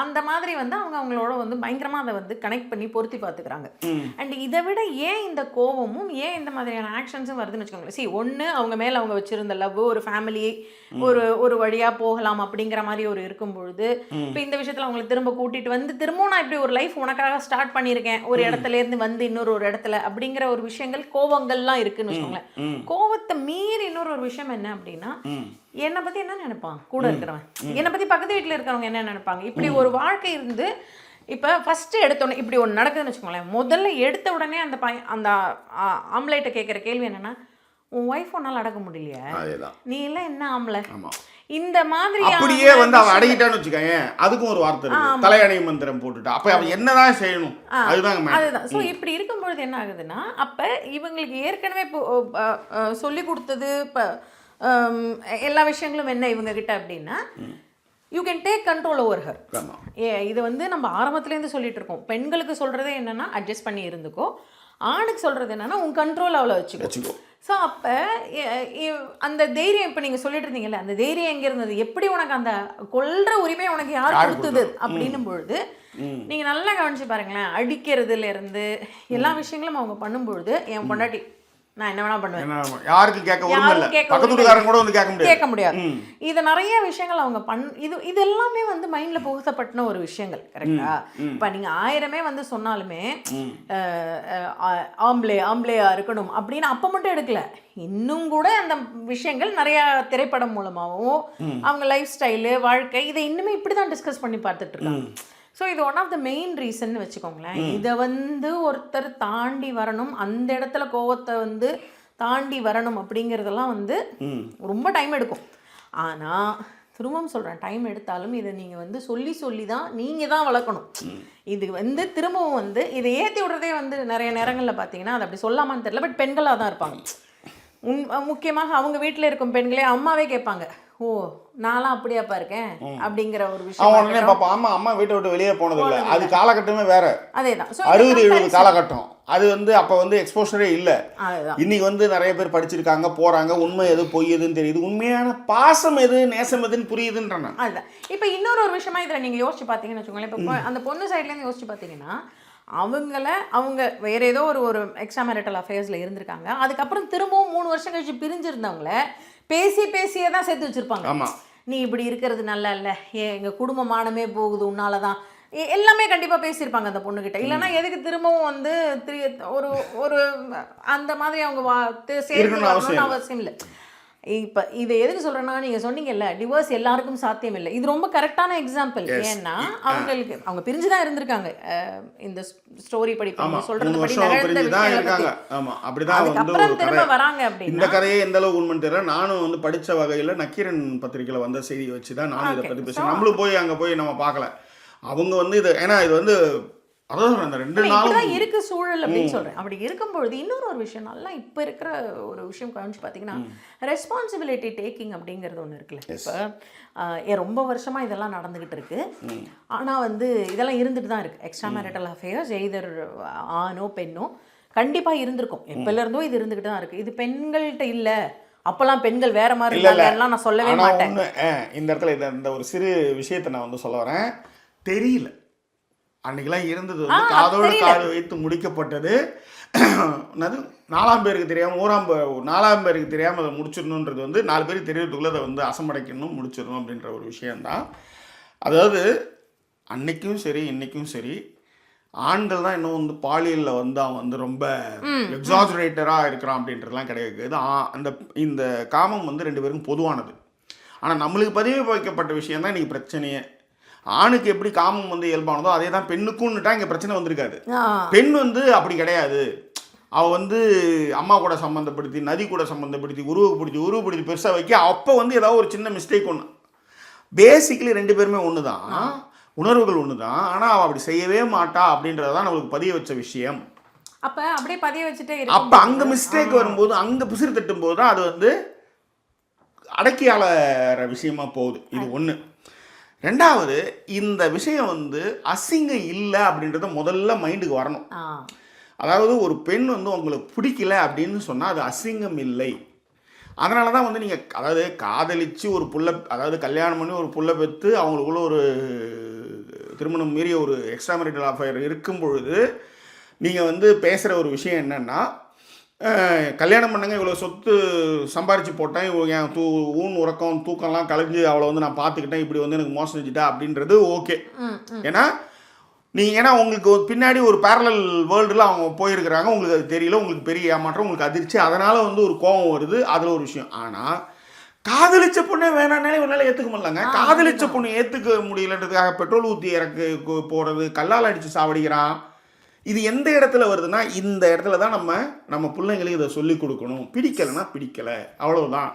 S2: அந்த மாதிரி வந்து அவங்களோட வந்து பயங்கரமா அதை வந்து கனெக்ட் பண்ணி பொருத்தி பார்த்துக்கிறாங்க. அண்ட் இதை விட ஏன் இந்த கோபமும் ஏன் இந்த மாதிரியான ஆக்ஷன்ஸும் வருதுன்னு வச்சுக்கோங்களேன். ஒன்று அவங்க மேல அவங்க வச்சிருந்த லவ், ஒரு ஃபேமிலி ஒரு வழியா போகலாம் அப்படிங்கிற மாதிரி ஒரு இருக்கும் பொழுது, இப்போ இந்த விஷயத்துல அவங்களை திரும்ப கூட்டிட்டு வந்து திரும்பவும் நான் இப்படி ஒரு லைஃப் உனக்காக ஸ்டார்ட் பண்ணியிருக்கேன், ஒரு இடத்துல இருந்து வந்து இன்னொரு ஒரு இடத்துல அப்படிங்கிற ஒரு விஷயங்கள், கோபங்கள்லாம் இருக்குன்னு வச்சுக்கோங்களேன். கோபத்தை மீறி இன்னொரு ஒரு விஷயம் என்ன அப்படின்னா, என்னை பத்தி என்ன நினைப்பான் கூட இருக்கிறவன், என்னை பத்தி பக்கத்து வீட்டுல இருக்கிறவங்க என்ன நினைப்பாங்க, இப்படி ஒரு வாழ்க்கை இருந்து இப்போ ஃபர்ஸ்ட் எடுத்தோடனே இப்படி ஒன்று நடக்குதுன்னு வச்சுக்கோங்களேன். முதல்ல எடுத்த உடனே அந்த அந்த ஆம்லேட்டை கேட்குற கேள்வி என்னன்னா, உன் ஒய்ஃப் உன்னால அடக்க முடியலையா, நீ எல்லாம் என்ன ஆம்பளை, இந்த மாதிரி
S1: அப்படியே வந்து அவன் அடங்கிட்டான்னு வச்சுக்கோங்க. அதுக்கும் ஒரு வார்த்தை இருக்கு, தலையணை மந்திரம் போட்டுட்டா. அப்ப அவன் என்னதான் செய்யணும்,
S2: அதுதான். ஸோ இப்படி இருக்கும்பொழுது என்ன ஆகுதுன்னா, அப்ப இவங்களுக்கு ஏற்கனவே சொல்லி கொடுத்தது எல்லா விஷயங்களும் என்ன இவங்க கிட்ட அப்படின்னா, you can take control over her. இது வந்து நம்ம ஆரம்பத்துலேருந்து சொல்லிட்டு இருக்கோம். பெண்களுக்கு சொல்றதே என்னன்னா, அட்ஜஸ்ட் பண்ணி இருந்துக்கோ. ஆணுக்கு சொல்றது என்னன்னா, உன் கண்ட்ரோல் அவ்வளோ வச்சுக்கோ. ஸோ அப்போ அந்த தைரியம் இப்போ நீங்கள் சொல்லிட்டு இருந்தீங்கல்ல, அந்த தைரியம் எங்கே இருந்தது, எப்படி உனக்கு அந்த கொல்ற உரிமை உனக்கு யார் கொடுத்தது அப்படின்னும் பொழுது நீங்கள் நல்லா கவனிச்சு பாருங்களேன். அடிக்கிறதுல இருந்து எல்லா விஷயங்களும் அவங்க பண்ணும்பொழுது, என் பொண்டாட்டி நான் என்ன வேணா பண்ணுவேன்,
S1: யாருக்கும் கேட்க முடியாது.
S2: இது நிறைய விஷயங்கள் அவங்க இது எல்லாமே வந்து மைண்ட்ல புகுத்தப்பட்ட ஒரு விஷயங்கள். கரெக்டா? இப்ப நீங்க 1000 வந்து சொன்னாலுமே ஆம்பளையா இருக்கணும் அப்படின்னு அப்ப மட்டும் எடுக்கல. இன்னும் கூட அந்த விஷயங்கள் நிறைய திரைப்படம் மூலமாகவும் அவங்க லைஃப் ஸ்டைலு, வாழ்க்கை, இதை இன்னுமே இப்படிதான் டிஸ்கஸ் பண்ணி பார்த்துட்டு இருக்காங்க. ஸோ இது one of the main reason வச்சுக்கோங்களேன். இதை வந்து ஒருத்தர் தாண்டி வரணும், அந்த இடத்துல கோவத்தை வந்து தாண்டி வரணும் அப்படிங்கிறதெல்லாம் வந்து ரொம்ப டைம் எடுக்கும். ஆனால் திரும்பவும் சொல்கிறேன், டைம் எடுத்தாலும் இதை நீங்கள் வந்து சொல்லி தான் நீங்கள் தான் வளர்க்கணும். இது வந்து திரும்பவும் வந்து இதை ஏற்றி விடுறதே வந்து நிறைய நேரங்களில் பார்த்தீங்கன்னா அது அப்படி சொல்லாமான்னு தெரியல, பட் பெண்களாக தான் இருப்பாங்க. முக்கியமாக அவங்க வீட்டில் இருக்கும் பெண்களே அம்மாவே கேட்பாங்க, ஓ நான்லாம் அப்படியாப்பா இருக்கேன் அப்படிங்கிற ஒரு விஷயம்.
S1: அம்மா வீட்டை விட்டு வெளியே போனது இல்லை, அது காலகட்டமே வேற.
S2: அதேதான்
S1: 60-70 காலகட்டம். அது வந்து அப்போ வந்து எக்ஸ்போஷரே இல்லை.
S2: அதுதான்.
S1: இன்னைக்கு வந்து நிறைய பேர் படிச்சிருக்காங்க, போகிறாங்க, உண்மை எது பொய் எதுன்னு தெரியுது, உண்மையான பாசம் எது நேசம் எதுன்னு புரியுதுன்றேன்.
S2: அதுதான். இப்போ இன்னொரு விஷயமா இதில் நீங்கள் யோசிச்சு பார்த்தீங்கன்னு வச்சுக்கோங்களேன். இப்போ அந்த பொண்ணு சைட்லேருந்து யோசிச்சு பார்த்தீங்கன்னா அவங்க வேற ஏதோ ஒரு எக்ஸ்ட்ரா மேரிட்டல் அஃபேர்ஸில் இருந்திருக்காங்க. அதுக்கப்புறம் திரும்பவும் 3 வருஷம் கழிச்சு பிரிஞ்சிருந்தவங்கள பேசியே தான் சேர்த்து வச்சுருப்பாங்க.
S1: ஆமாம்,
S2: நீ இப்படி இருக்கிறது நல்லா இல்லை, எங்கள் குடும்பமானமே போகுது உன்னால தான், எல்லாமே கண்டிப்பாக பேசியிருப்பாங்க அந்த பொண்ணுக்கிட்ட. இல்லைன்னா எதுக்கு திரும்பவும் வந்து ஒரு ஒரு அந்த மாதிரி அவங்க சேர்க்கணும்னு அவசியம் இல்லை. இப்போ இதை எதுக்கு சொல்கிறேன்னா, நீங்கள் சொன்னீங்கல்ல டிவோர்ஸ் எல்லாருக்கும் சாத்தியம் இல்லை, இது ரொம்ப கரெக்டான எக்ஸாம்பிள். ஏன்னா அவங்க பிரிஞ்சு தான் இருந்திருக்காங்க. இந்த ஸ்டோரி படிப்பாங்க சொல்கிறது படி அதுக்கப்புறம் திரும்ப வராங்க. அப்படி
S1: இந்த கதையை எந்த அளவுக்கு உண்மைன்னு தெரியல. நானும் வந்து படித்த வகையில் நக்கீரன் பத்திரிகையில் வந்த செய்தியை வச்சு தான் நானும் இதை பற்றி பேசுகிறேன். நம்மளும் போய் அங்கே போய் நம்ம பார்க்கல. அவங்க வந்து இது ஏன்னா இது வந்து அதான் அந்த 2 நாளும்
S2: இருக்கு சூழல் அப்படின்னு சொல்றேன். அப்படி இருக்கும்பொழுது இன்னொரு விஷயம் நல்லா இப்போ இருக்கிற ஒரு விஷயம் கவனிச்சு பார்த்தீங்கன்னா, ரெஸ்பான்சிபிலிட்டி டேக்கிங் அப்படிங்கிறது ஒன்று இருக்குல்ல. இப்போ ரொம்ப வருஷமா இதெல்லாம் நடந்துகிட்டு இருக்கு. ஆனால் வந்து இதெல்லாம் இருந்துட்டு தான் இருக்கு. எக்ஸ்ட்ரா மேரிட்டல் அஃபேர்ஸ் எய்தர் ஆணோ பெண்ணோ கண்டிப்பாக இருந்திருக்கும். எப்போலேருந்தோ இது இருந்துகிட்டு தான் இருக்கு. இது பெண்கள்கிட்ட இல்லை, அப்போல்லாம் பெண்கள் வேற மாதிரி இருந்தாங்கலாம் நான் சொல்லவே மாட்டேன்.
S1: இந்த இடத்துல இந்த ஒரு சிறு விஷயத்தை நான் வந்து சொல்ல வரேன். தெரியல, அன்னைக்கெல்லாம் இருந்தது வந்து காதோடு காது வைத்து முடிக்கப்பட்டது. அது 4ஆம் பேருக்கு தெரியாமல் 4ஆம் பேருக்கு தெரியாமல் அதை முடிச்சிடணுன்றது வந்து 4 பேருக்கு தெரியறதுக்குள்ளே அதை வந்து அசமடைக்கணும், முடிச்சிடணும் அப்படின்ற ஒரு விஷயந்தான். அதாவது அன்னைக்கும் சரி இன்னைக்கும் சரி ஆண்கள் தான் இன்னும் வந்து பாலியலில் வந்து அவன் வந்து ரொம்ப எக்ஸாஜரேட்டராக இருக்கிறான் அப்படின்றதுலாம் கிடையாது. இந்த காமம் வந்து 2 பேருக்கும் பொதுவானது. ஆனால் நம்மளுக்கு பதிவு வைக்கப்பட்ட விஷயம் தான் இன்றைக்கி பிரச்சனையே. ஆணுக்கு எப்படி காமம் வந்து இயல்பானதோ அதே தான் பெண்ணுக்குன்னுட்டா இங்கே பிரச்சனை வந்திருக்காது. பெண் வந்து அப்படி கிடையாது. அவள் வந்து அம்மா கூட சம்மந்தப்படுத்தி, நதி கூட சம்மந்தப்படுத்தி, உருவப்படுத்தி பெருசாக வைக்க அப்போ வந்து ஏதாவது ஒரு சின்ன மிஸ்டேக் ஒன்று. பேசிக்கலி 2 பேருமே ஒன்று தான், உணர்வுகள் ஒன்று தான். ஆனால் அவள் அப்படி செய்யவே மாட்டா அப்படின்றது தான் நம்மளுக்கு பதிய வச்ச விஷயம்.
S2: அப்போ அப்படியே பதிய வச்சுட்டே
S1: அப்போ அங்கே மிஸ்டேக் வரும்போது, அங்கே பிசிறு தட்டும் போது தான் அது வந்து அடக்கியாளற விஷயமா போகுது. இது ஒன்று. 2வது, இந்த விஷயம் வந்து அசிங்கம் இல்லை அப்படின்றத முதல்ல மைண்டுக்கு வரணும். அதாவது ஒரு பெண் வந்து உங்களுக்கு பிடிக்கல அப்படின்னு சொன்னால் அது அசிங்கம் இல்லை. அதனால தான் வந்து நீங்கள் அதாவது காதலித்து ஒரு புள்ள, அதாவது கல்யாணம் பண்ணி ஒரு புள்ள பெற்று அவங்களுக்குள்ள ஒரு திருமணம் மீறிய ஒரு எக்ஸ்ட்ரா மேரிட்டல் அஃபேர் இருக்கும் பொழுது நீங்கள் வந்து பேசுகிற ஒரு விஷயம் என்னென்னா, கல்யாணம் பண்ணங்க, இவ்வளோ சொத்து சம்பாரித்து போட்டேன், என் ஊன் உறக்கம் தூக்கம்லாம் கலைஞ்சு அவளை வந்து நான் பார்த்துக்கிட்டேன், இப்படி வந்து எனக்கு மோசம் செஞ்சுட்டா அப்படின்றது ஓகே. ஏன்னா உங்களுக்கு பின்னாடி ஒரு பேரலல் வேர்ல்டில் அவங்க போயிருக்கிறாங்க, உங்களுக்கு அது தெரியல, உங்களுக்கு பெரிய ஏமாற்றம், உங்களுக்கு அதிர்ச்சி, அதனால் வந்து ஒரு கோபம் வருது, அதில் ஒரு விஷயம். ஆனால் காதலிச்ச பொண்ணே வேணான்னாலே இவனால ஏற்றுக்க முடியலங்க. காதலிச்ச பொண்ணு ஏற்றுக்க முடியலன்றதுக்காக பெட்ரோல் ஊற்றி இறக்கு போகிறது, கல்லால் அடித்து சாவடிக்கிறான். இது எந்த இடத்துல வருதுன்னா, இந்த இடத்துல தான் நம்ம பிள்ளைங்களுக்கு இதை சொல்லிக் கொடுக்கணும். பிடிக்கலைன்னா பிடிக்கலை, அவ்வளோதான்.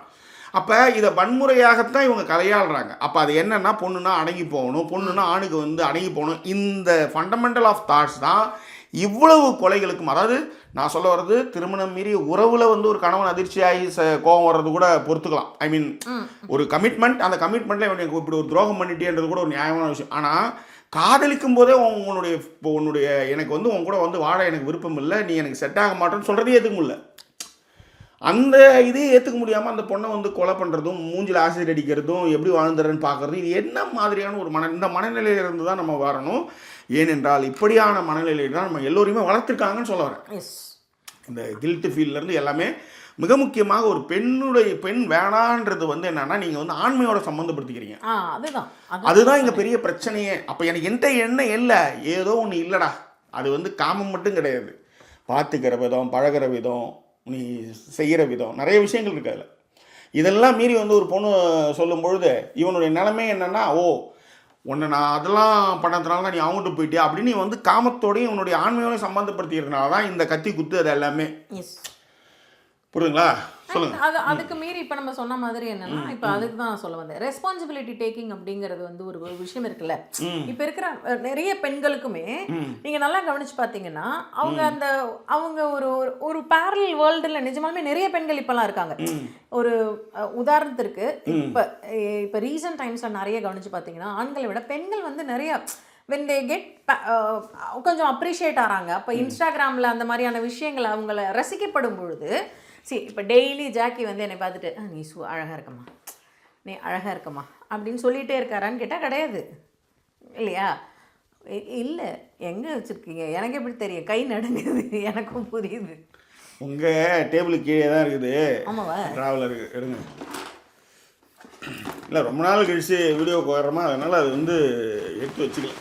S1: அப்போ இதை வன்முறையாகத்தான் இவங்க கையாளுறாங்க. அப்போ அது என்னென்னா, பொண்ணுன்னா அடங்கி போகணும், பொண்ணுன்னா ஆணுக்கு வந்து அடங்கி போகணும். இந்த ஃபண்டமெண்டல் ஆஃப் தாட்ஸ் தான் இவ்வளவு கொலைகளுக்கும். அதாவது நான் சொல்ல வர்றது, திருமணம் மீறி உறவில் வந்து ஒரு கணவன் அதிர்ச்சியாகி கோபம் வர்றது கூட பொறுத்துக்கலாம். ஐ மீன் ஒரு கமிட்மெண்ட், அந்த கமிட்மெண்ட்டில் இவனுக்கு இப்படி ஒரு துரோகம் பண்ணிட்டேன்றது கூட ஒரு நியாயமான விஷயம். ஆனால் காதலிக்கும் போதே உன்னுடைய எனக்கு வந்து உன் கூட வந்து வாழ எனக்கு விருப்பம் இல்லை, நீ எனக்கு செட் ஆக மாட்டேன்னு சொல்கிறதே ஏற்றுக்க முடியல. அந்த இதையே ஏற்றுக்க முடியாமல் அந்த பொண்ணை வந்து கொலை பண்ணுறதும், மூஞ்சில் ஆசிட் அடிக்கிறதும், எப்படி வாழ்ந்துறன்னு பார்க்குறதும், இது என்ன மாதிரியான ஒரு இந்த மனநிலையிலிருந்து தான் நம்ம வரணும். ஏனென்றால் இப்படியான மனநிலையில் தான் நம்ம எல்லோரையுமே வளர்த்துருக்காங்கன்னு சொல்ல வரேன். இந்த கில்ட் ஃபீல்ட்லேருந்து எல்லாமே மிக முக்கியமாக ஒரு பெண் வேணான்றது வந்து என்னன்னா, நீங்கள் வந்து ஆண்மையோட சம்மந்தப்படுத்திக்கிறீங்க. அதுதான் இங்கே பெரிய பிரச்சனையே. அப்போ எனக்கு என்ன இல்லை, ஏதோ ஒன்று இல்லைடா. அது வந்து காமம் மட்டும் கிடையாது, பார்த்துக்கிற விதம், பழகிற விதம், நீ செய்கிற விதம், நிறைய விஷயங்கள் இருக்கு அதில். இதெல்லாம் மீறி வந்து ஒரு பொண்ணு சொல்லும் பொழுது இவனுடைய நிலைமை என்னென்னா, உன்னை நான் அதெல்லாம் பண்ணதுனால தான் நீ அவங்ககிட்ட போயிட்டியா அப்படின்னு நீ வந்து காமத்தோடையும் உன்னுடைய ஆண்மையோடையும் சம்மந்தப்படுத்திக்கிறதுனால தான் இந்த கத்தி குத்து அது எல்லாமே. புரியுதுங்களா?
S2: அதுக்கு மீறி இப்போ நம்ம சொன்ன மாதிரி என்னன்னா, இப்போ அதுக்கு தான் சொல்ல வந்தேன். ரெஸ்பான்சிபிலிட்டி டேக்கிங் அப்படிங்கிறது வந்து ஒரு விஷயம் இருக்குல்ல. இப்போ இருக்கிற நிறைய பெண்களுக்குமே நீங்கள் நல்லா கவனிச்சு பார்த்தீங்கன்னா, அவங்க ஒரு பேரலல் வேர்ல்டில் நிஜமாலுமே நிறைய பெண்கள் இப்போலாம் இருக்காங்க. ஒரு உதாரணத்திற்கு இப்போ ரீசன்ட் டைம்ஸில் நிறைய கவனிச்சு பார்த்தீங்கன்னா, ஆண்களை விட பெண்கள் வந்து நிறைய when they get கொஞ்சம் அப்ரிஷியேட் ஆகிறாங்க. அப்போ இன்ஸ்டாகிராமில் அந்த மாதிரியான விஷயங்கள் அவங்கள ரசிக்கப்படும் பொழுது இப்போ டெய்லி ஜாக்கி வந்து என்னை பார்த்துட்டு நீ அழகாக இருக்கம்மா, நீ அழகாக இருக்கம்மா அப்படின்னு சொல்லிகிட்டே இருக்காரான்னு கேட்டால் கிடையாது இல்லையா? இல்லை, எங்கே வச்சுருக்கீங்க, எனக்கு எப்படி தெரியும், கை நடுங்குது, எனக்கும் புரியுது.
S1: உங்கள் டேபிளுக்கு கீழே தான் இருக்குது.
S2: ஆமாவா?
S1: ட்ராவலர் எடுங்க. இல்லை, ரொம்ப நாள் கழிச்சு வீடியோக்கு வர்றோமா, அதனால் அது வந்து எடுத்து வச்சுக்கலாம்.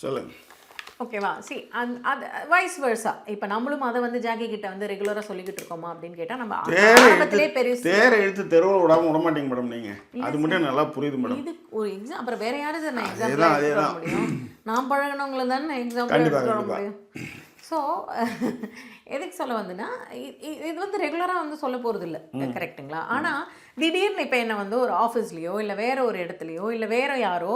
S1: சொல்லுங்கள்.
S2: ஓகேவா? அது வைஸ் வர்ஸா இப்போ நம்மளும் அதை வந்து ஜாக்கி கிட்ட வந்து ரெகுலராக சொல்லிக்கிட்டு இருக்கோமா அப்படின்னு கேட்டால் நம்ம ஆரம்பத்திலே பெருசு
S1: தேரை எடுத்து தெருவில் விடமாட்டீங்க மேடம். நீங்கள் அது மட்டும் நல்லா புரியுது மேடம்.
S2: இது ஒரு எக்ஸாம். அப்புறம் வேற யாரும் சார் நான் எக்ஸாம்பிள் எடுத்துக்க முடியும்? நான் பழகினவங்கள தானே நான் எக்ஸாம்பிள் எடுத்துக்க முடியும். ஸோ எதுக்கு சொல்ல வந்துன்னா, இது வந்து ரெகுலராக வந்து சொல்ல போகிறது இல்லை, கரெக்டுங்களா? ஆனால் திடீர்னு இப்போ என்ன வந்து ஒரு ஆஃபீஸ்லேயோ இல்லை வேற ஒரு இடத்துலையோ இல்லை வேற யாரோ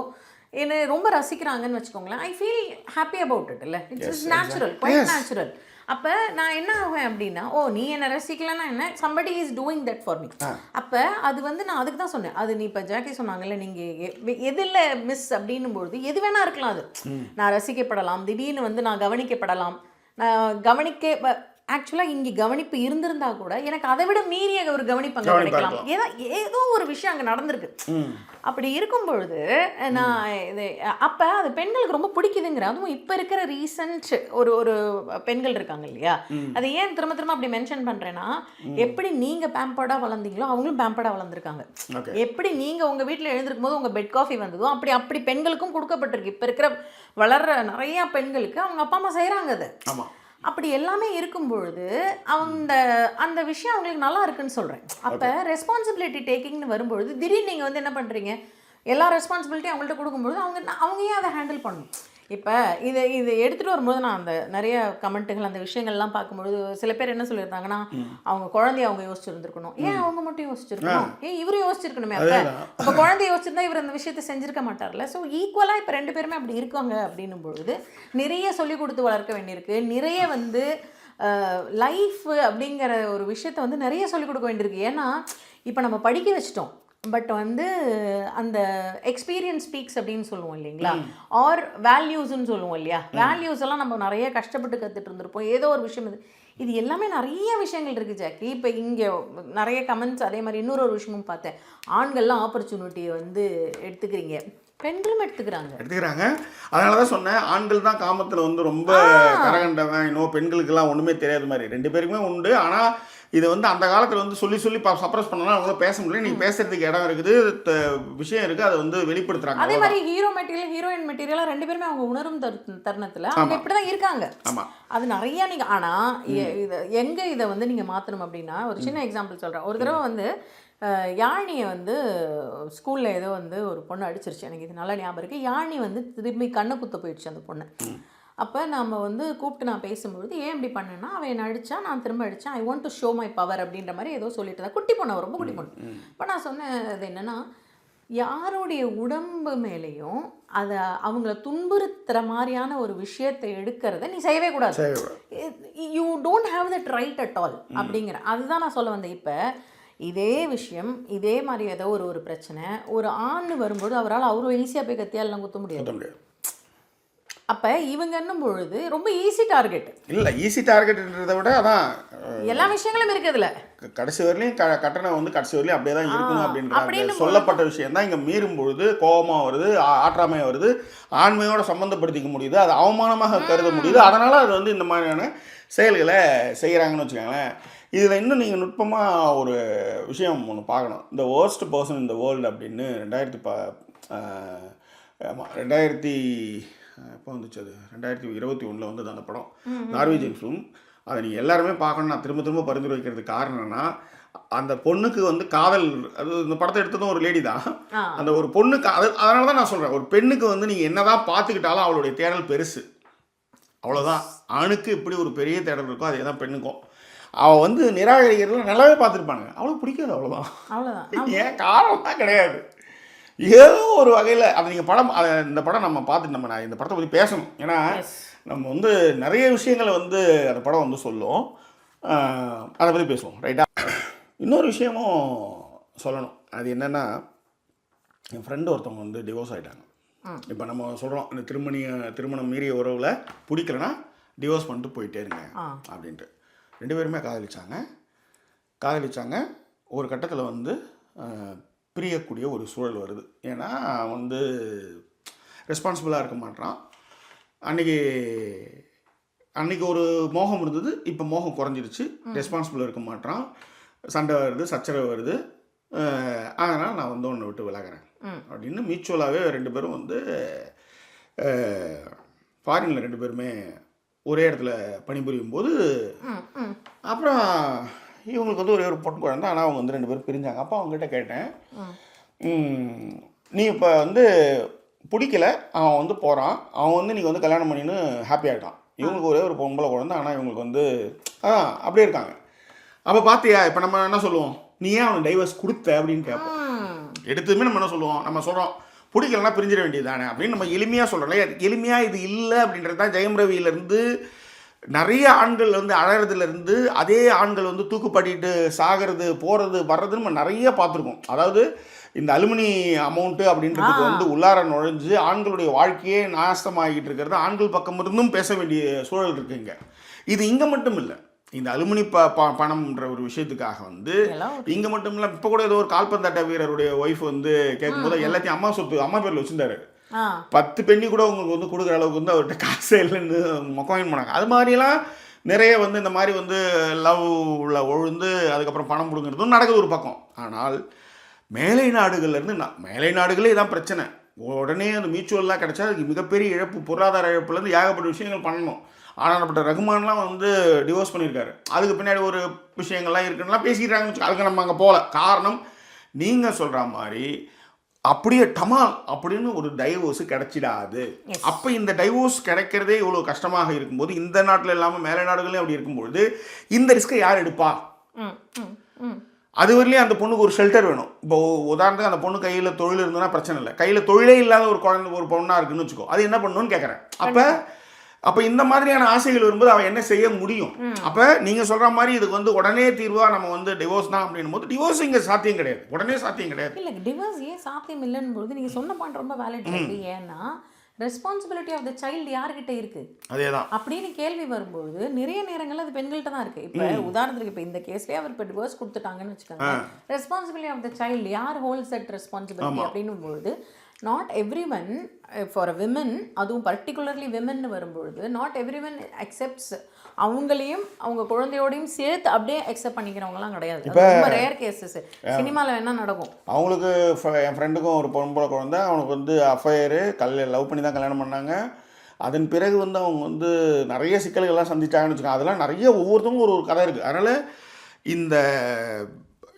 S2: என்னை ரொம்ப ரசிக்கிறாங்கன்னு வச்சுக்கோங்களேன், I feel happy about it. இல்லை, இட்ஸ் நேச்சுரல், குவைட் நேச்சுரல். அப்போ நான் என்ன ஆவேன் அப்படின்னா, நீ என்னை ரசிக்கலன்னா என்ன, somebody is doing that for me. அப்போ அது வந்து நான் அதுக்கு தான் சொன்னேன். அது நீ இப்போ ஜாக்கி சொன்னாங்கல்ல, நீங்கள் எதில் மிஸ் அப்படின்னும்பொழுது எது வேணா இருக்கலாம். அது நான் ரசிக்கப்படலாம், திடீர்னு வந்து நான் கவனிக்கப்படலாம், நான் ஆக்சுவலாக இங்கே கவனிப்பு இருந்திருந்தா கூட எனக்கு அதை விட மீறிய ஒரு கவனிப்பு அங்கே கிடைக்கலாம். ஏதோ ஒரு விஷயம் அங்கே நடந்திருக்கு. அப்படி இருக்கும் பொழுது நான் இது அப்போ அது பெண்களுக்கு ரொம்ப பிடிக்குதுங்கிற, அதுவும் இப்போ இருக்கிற ரீசன்ட் ஒரு பெண்கள் இருக்காங்க இல்லையா, அதை ஏன் திரும்ப திரும்ப அப்படி மென்ஷன் பண்ணுறேன்னா, எப்படி நீங்கள் பேம்பர்டாக வளர்ந்தீங்களோ அவங்களும் பேம்பர்டாக வளர்ந்துருக்காங்க. எப்படி நீங்கள் உங்கள் வீட்டில் எழுந்திருக்கும் போது உங்கள் பெட் காஃபி வந்ததோ அப்படி பெண்களுக்கும் கொடுக்கப்பட்டிருக்கு. இப்போ இருக்கிற வளர்கிற நிறையா பெண்களுக்கு அவங்க அப்பா அம்மா செய்கிறாங்க அது. அப்படி எல்லாமே இருக்கும் பொழுது அந்த விஷயம் அவங்களுக்கு நல்லா இருக்குன்னு சொல்கிறேன். அப்போ ரெஸ்பான்சிபிலிட்டி டேக்கிங்னு வரும்பொழுது திடீர்னு நீங்கள் வந்து என்ன பண்ணுறீங்க, எல்லா ரெஸ்பான்சிபிலிட்டியும் அவங்கள்ட்ட கொடுக்கும்பொழுது அவங்க ஏன் அதை ஹேண்டில் பண்ணணும்? இப்போ இதை எடுத்துகிட்டு வரும்போது நான் அந்த நிறைய கமெண்ட்டுகள் அந்த விஷயங்கள்லாம் பார்க்கும்பொழுது சில பேர் என்ன சொல்லியிருந்தாங்கன்னா, அவங்க குழந்தைய அவங்க யோசிச்சுருந்துருக்கணும், ஏன் அவங்க மட்டும் யோசிச்சிருக்கணும், ஏன் இவரும் யோசிச்சிருக்கணுமே. அப்போ குழந்தைய யோசிச்சிருந்தா இவர் அந்த விஷயத்தை செஞ்சிருக்க மாட்டார்ல. ஸோ ஈக்குவலாக இப்போ ரெண்டு பேருமே அப்படி இருக்காங்க அப்படின்னும் பொழுது நிறைய சொல்லிக் கொடுத்து வளர்க்க வேண்டியிருக்கு. நிறைய வந்து லைஃப் அப்படிங்கிற ஒரு விஷயத்தை வந்து நிறைய சொல்லிக் கொடுக்க வேண்டியிருக்கு. ஏன்னா இப்போ நம்ம படிக்க வச்சிட்டோம், பட் வந்து அந்த எக்ஸ்பீரியன்ஸ் ஸ்பீக்ஸ் அப்படின்னு சொல்லுவோம் இல்லைங்களா, ஆர் வேல்யூஸ்ன்னு சொல்லுவோம் இல்லையா. வேல்யூஸ் எல்லாம் நம்ம நிறைய கஷ்டப்பட்டு கற்றுட்டு இருந்திருப்போம். ஏதோ ஒரு விஷயம் இது எல்லாமே நிறைய விஷயங்கள் இருக்குது ஜாக்கி. இப்போ இங்கே நிறைய கமெண்ட்ஸ் அதே மாதிரி இன்னொரு விஷயமும் பார்த்தேன், ஆண்கள்லாம் ஆப்பர்ச்சுனிட்டியை வந்து எடுத்துக்கிறீங்க, பெண்களும் எடுத்துக்கிறாங்க.
S1: அதனால தான் சொன்னேன், ஆண்கள் தான் காமத்தில் வந்து ரொம்ப கரகண்டவன், இன்னும் பெண்களுக்கெல்லாம் ஒன்றுமே தெரியாத மாதிரி. ரெண்டு பேருக்குமே உண்டு. ஆனால் இதை வந்து அந்த காலத்தில் வந்து சொல்லி சப்ரஸ் பண்ணலாம், அவங்களும் பேச முடியல. நீங்கள் பேசுறதுக்கு இடம் இருக்குது, விஷயம் இருக்குது, அதை வந்து வெளிப்படுத்துறாங்க.
S2: அதே மாதிரி ஹீரோ மெட்டீரியல் ஹீரோயின் மெட்டீரியலாக ரெண்டு பேருமே அவங்க உணரும் தருணத்தில் அவங்க இப்படி தான் இருக்காங்க. அது நிறையா நீங்கள் ஆனால் இதை எங்கே இதை வந்து நீங்கள் மாற்றணும் அப்படின்னா, ஒரு சின்ன எக்ஸாம்பிள் சொல்கிறேன். ஒரு தடவை வந்து யாழினியை வந்து ஸ்கூலில் ஏதோ வந்து ஒரு பொண்ணு அடிச்சிருச்சு, எனக்கு இது நல்லா ஞாபகம் இருக்குது. யாழினி வந்து திரும்பி கண்ணை குத்த போயிடுச்சு அந்த பொண்ணு. அப்போ நம்ம வந்து கூப்பிட்டு நான் பேசும்பொழுது ஏன் இப்படி பண்ணேன்னா, அவன் என்ன அடித்தா, நான் திரும்ப அடித்தேன், I want to show my power அப்படின்ற மாதிரி ஏதோ சொல்லிட்டு தான். குட்டி பொண்ணு, ரொம்ப குட்டி பொண்ணு. இப்போ நான் சொன்னது என்னென்னா, யாருடைய உடம்பு மேலேயும் அதை அவங்கள துன்புறுத்துகிற மாதிரியான ஒரு விஷயத்தை எடுக்கிறத நீ செய்யவே கூடாது. You don't have that right at all அப்படிங்கிற அதுதான் நான் சொல்ல வந்தேன். இப்போ இதே விஷயம் இதே மாதிரி ஏதோ ஒரு பிரச்சனை ஒரு ஆண் வரும்போது அவரால் அவ்வளோ ஈஸியாக போய் கத்தியால் குத்த முடியாது. அப்போ இவங்கன்னும் பொழுது ரொம்ப ஈஸி டார்கெட்
S1: இல்லை. ஈஸி டார்கெட்ன்றதை விட அதான்
S2: எல்லா விஷயங்களும் இருக்குதுல்ல.
S1: கடைசி வரலையும் கட்டணம் வந்து கடைசி வரலையும் அப்படியே தான் இருக்கணும் அப்படின்ற சொல்லப்பட்ட விஷயம் தான் இங்கே மீறும் பொழுது கோபமாக வருது, ஆற்றாமையாக வருது, ஆண்மையோட சம்மந்தப்படுத்திக்க முடியுது, அது அவமானமாக கருத முடியுது. அதனால் அது வந்து இந்த மாதிரியான செயல்களை செய்கிறாங்கன்னு வச்சுக்கோங்களேன். இதில் இன்னும் நீங்கள் நுட்பமாக ஒரு விஷயம் ஒன்று பார்க்கணும். இந்த worst person in the world அப்படின்னு 2000 எப்போ வந்துச்சு, அது 2021 வந்தது அந்த படம், நார்வேஜியன் ஃபிலிம். அதை நீங்கள் எல்லாருமே பார்க்கணும். நான் திரும்ப பரிந்துரை வைக்கிறதுக்கு காரணம் என்னன்னா, அந்த பொண்ணுக்கு வந்து காதல், அது இந்த படத்தை எடுத்ததும் ஒரு லேடி தான். அந்த ஒரு பொண்ணுக்கு அதனால தான் நான் சொல்கிறேன், ஒரு பெண்ணுக்கு வந்து நீங்கள் என்ன தான் பார்த்துக்கிட்டாலும் அவளுடைய தேடல் பெருசு, அவ்வளோதான். ஆணுக்கு இப்படி ஒரு பெரிய தேடல் இருக்கோ அதே தான் பெண்ணுக்கும். அவள் வந்து நிராகரிக்கிறதுல நல்லாவே பார்த்துருப்பாங்க, அவளுக்கு பிடிக்காது, அவ்வளோதான். ஏன் காரணம்லாம் கிடையாது. ஏதோ ஒரு வகையில் அதை நீங்கள் இந்த படம் நம்ம பார்த்துட்டு நான் இந்த படத்தை பற்றி பேசணும். ஏன்னா நம்ம வந்து நிறைய விஷயங்களை வந்து அந்த படம் வந்து சொல்லும், அதை பற்றி பேசுவோம், ரைட்டா? இன்னொரு விஷயமும் சொல்லணும். அது என்னென்னா, என் ஃப்ரெண்டு ஒருத்தவங்க வந்து டிவோர்ஸ் ஆகிட்டாங்க. இப்போ நம்ம சொல்கிறோம் இந்த திருமணம் மீறிய உறவில் பிடிக்கலன்னா டிவோர்ஸ் பண்ணிட்டு போயிட்டே இருங்க அப்படின்ட்டு. 2 பேருமே காதலிச்சாங்க. ஒரு கட்டத்தில் வந்து பிரியக்கூடிய ஒரு சூழல் வருது. ஏன்னா வந்து ரெஸ்பான்சிபிளாக இருக்க மாட்டான். அன்னைக்கு ஒரு மோகம் இருந்தது, இப்போ மோகம் குறைஞ்சிருச்சு. ரெஸ்பான்சிபிள் இருக்க மாட்டான், சண்டை வருது, சச்சரவு வருது. அதனால் நான் வந்து உன்னை விட்டு விலகிறேன் அப்படின்னு மியூச்சுவலாகவே 2 பேரும் வந்து ஃபாரினில் 2 பேருமே ஒரே இடத்துல பணிபுரியும் போது அப்புறம் இவங்களுக்கு வந்து ஒரே ஒரு பொண்ணு குழந்தை. ஆனால் அவங்க வந்து 2 பேரும் பிரிஞ்சாங்க. அப்போ அவங்ககிட்ட கேட்டேன், நீ இப்போ வந்து பிடிக்கல, அவன் வந்து போகிறான், அவன் வந்து நீங்கள் வந்து கல்யாணம் பண்ணின்னு ஹாப்பி ஆகிட்டான். இவங்களுக்கு ஒரே ஒரு பொம்பளை குழந்தை, ஆனால் இவங்களுக்கு வந்து அப்படியே இருக்காங்க. அப்போ பார்த்தியா, இப்போ நம்ம என்ன சொல்லுவோம், நீ ஏன் அவனுக்கு டைவர்ஸ் கொடுத்த அப்படின்னு கேட்போம். எடுத்ததுமே நம்ம என்ன சொல்லுவோம், நம்ம சொல்கிறோம் பிடிக்கலன்னா பிரிஞ்சிட வேண்டியது தானே அப்படின்னு நம்ம எளிமையாக சொல்கிறோம். எளிமையாக இது இல்லை அப்படின்றது தான் ஜெயம் ரவியிலேருந்து நிறைய ஆண்கள் வந்து அழகிறதுலேருந்து அதே ஆண்கள் வந்து தூக்குப்பட்டிட்டு சாகிறது போகிறது வர்றதுன்னு நம்ம நிறைய பார்த்துருக்கோம். அதாவது இந்த அலுமினி அமௌண்ட்டு அப்படின்றதுக்கு வந்து உள்ளார நுழைஞ்சு ஆண்களுடைய வாழ்க்கையே நாசமாகிட்டு இருக்கிறது ஆண்கள் பக்கம் இருந்தும் பேச வேண்டிய சூழல் இருக்குங்க. இது இங்கே மட்டும் இல்லை, இந்த அலுமினி பணம்ன்ற ஒரு விஷயத்துக்காக வந்து இங்கே மட்டும் இல்லை. இப்போ கூட ஏதோ ஒரு கால்பந்தாட்ட வீரருடைய ஒய்ஃப் வந்து கேட்கும்போது எல்லாத்தையும் அம்மா சொத்து அம்மா பேரில் வச்சுருந்தாரு. 10 பெண்ணி கூட உங்களுக்கு வந்து கொடுக்குற அளவுக்கு வந்து அவர்கிட்ட காசே இல்லைன்னு மொக்காயின் பண்ணாங்க. அது மாதிரிலாம் நிறைய வந்து இந்த மாதிரி வந்து லவ்ல ஒழுந்து அதுக்கப்புறம் பணம் கொடுங்கிறதும் நடக்குது ஒரு பக்கம். ஆனால் மேலை நாடுகளே இதான் பிரச்சனை. உடனே அந்த மியூச்சுவல்லாம் கிடச்சா அதுக்கு மிகப்பெரிய இழப்பு, பொருளாதார இழப்புலேருந்து ஏகப்பட்ட விஷயங்கள் பண்ணணும். ஆனால் ரகுமான்லாம் வந்து டிவோர்ஸ் பண்ணியிருக்காரு. அதுக்கு பின்னாடி ஒரு விஷயங்கள்லாம் இருக்குன்னா பேசிக்கிறாங்கன்னு. அதுக்கு நம்ம அங்கே போகல. காரணம் நீங்கள் சொல்கிற மாதிரி அப்படியே டமால் அப்படின்னு ஒரு டைவோர்ஸ் கிடைச்சிடாது. அப்போ இந்த டைவோர்ஸ் கிடைக்கிறதே இவ்வளோ கஷ்டமாக இருக்கும்போது, இந்த நாட்டில் இல்லாமல் மேலை நாடுகளே அப்படி இருக்கும்பொழுது இந்த ரிஸ்க்கை யார் எடுப்பா? அது வரலையும் அந்த பொண்ணுக்கு ஒரு ஷெல்டர் வேணும். இப்போ உதாரணத்துக்கு அந்த பொண்ணு கையில் தொழில் இருந்ததுன்னா பிரச்சனை இல்லை. கையில் தொழிலே இல்லாத ஒரு பொண்ணாக இருக்குன்னு வச்சுக்கோ, அது என்ன பண்ணணும்னு கேட்குறேன். அப்போ இந்த மாதிரியான ஆசைகள் வரும்போது அவன் என்ன செய்ய முடியும்? அப்போ நீங்கள் சொல்கிற மாதிரி இதுக்கு வந்து உடனே தீர்வாக நம்ம வந்து டிவோர்ஸ் தான் அப்படின்னும் போது டிவோர்ஸ் இங்கே சாத்தியம் கிடையாது, உடனே சாத்தியம் கிடையாது.
S2: இல்லை, டிவோர்ஸ் ஏன் சாத்தியம் இல்லைன்னு போது நீங்கள் சொன்ன பாயிண்ட் ரொம்ப வேலிட் இருக்கு. ஏன்னா ரெஸ்பான்சிபிலிட்டி ஆஃப் த சைல்டு யார்கிட்ட இருக்கு
S1: அதேதான்
S2: அப்படின்னு கேள்வி வரும்போது நிறைய நேரங்கள் அது பெண்கள்கிட்ட தான் இருக்கு. இப்போ உதாரணத்துக்கு இப்போ இந்த கேஸ்லேயே அவர் இப்போ டிவோர்ஸ் கொடுத்துட்டாங்கன்னு வச்சுக்கோங்க, ரெஸ்பான்சிபிலிட்டி ஆஃப் த சைல்டு யார் ஹோல்ஸ் தட் ரெஸ்பான்சிபிலிட்டி அப்படின்னும் பொழுது not every one for a women, அதுவும் பர்டிகுலர்லி விமன் வரும்பொழுது நாட் எவ்ரி ஒன் அக்செப்ட்ஸ். அவங்களையும் அவங்க குழந்தையோடையும் சேர்த்து அப்படியே அக்செப்ட் பண்ணிக்கிறவங்களாம் கிடையாது. ரொம்ப ரேர் கேசஸ். சினிமாவில் என்ன நடக்கும்,
S1: அவங்களுக்கு என் ஃப்ரெண்டுக்கும் ஒரு பொம்பளை குழந்தை, அவனுக்கு வந்து அஃபையரு லவ் பண்ணி தான் கல்யாணம் பண்ணாங்க. அதன் பிறகு வந்து அவங்க வந்து நிறைய சிக்கல்கள்லாம் சந்திச்சாங்கன்னு வச்சுக்கோங்க. அதெல்லாம் நிறைய ஒவ்வொருத்தவங்க ஒரு கதை இருக்குது. அதனால் இந்த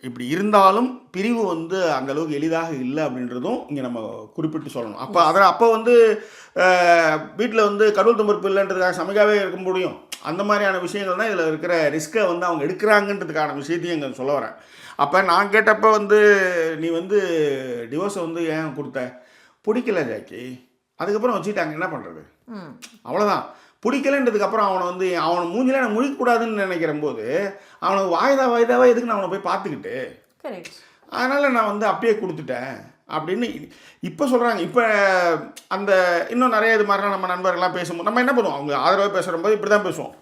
S1: இப்படி இருந்தாலும் பிரிவு வந்து அந்தளவுக்கு எளிதாக இல்லை அப்படின்றதும் இங்கே நம்ம குறிப்பிட்டு சொல்லணும். அப்போ வந்து வீட்டில் வந்து கடவுள் தம்பருப்பு இல்லைன்றதுக்காக சமைக்காவே இருக்க முடியும். அந்த மாதிரியான விஷயங்கள் தான் இதில் இருக்கிற ரிஸ்க்கை வந்து அவங்க எடுக்கிறாங்கன்றதுக்கான விஷயத்தையும் இங்கே சொல்ல வரேன். அப்போ நான் கேட்டப்போ வந்து நீ வந்து டிவோர்ஸை வந்து ஏன் கொடுத்த, பிடிக்கல ஜாக்கி, அதுக்கப்புறம் வச்சுட்டாங்க, என்ன பண்ணுறது, அவ்வளோதான். பிடிக்கலன்றதுக்கப்புறம் அவனை மூஞ்சில நான் முழிக்கக்கூடாதுன்னு நினைக்கிற போது அவனுக்கு வாய்தாவா எதுக்கு நான் அவனை போய் பார்த்துக்கிட்டு, அதனால் நான் வந்து அப்படியே கொடுத்துட்டேன் அப்படின்னு இப்போ சொல்கிறாங்க. இப்போ அந்த இன்னும் நிறைய இது மாதிரிலாம் நம்ம நண்பர்கள்லாம் பேசும்போது நம்ம என்ன பண்ணுவோம், அவங்க ஆதரவாக பேசுகிற போது இப்படி தான் பேசுவோம்.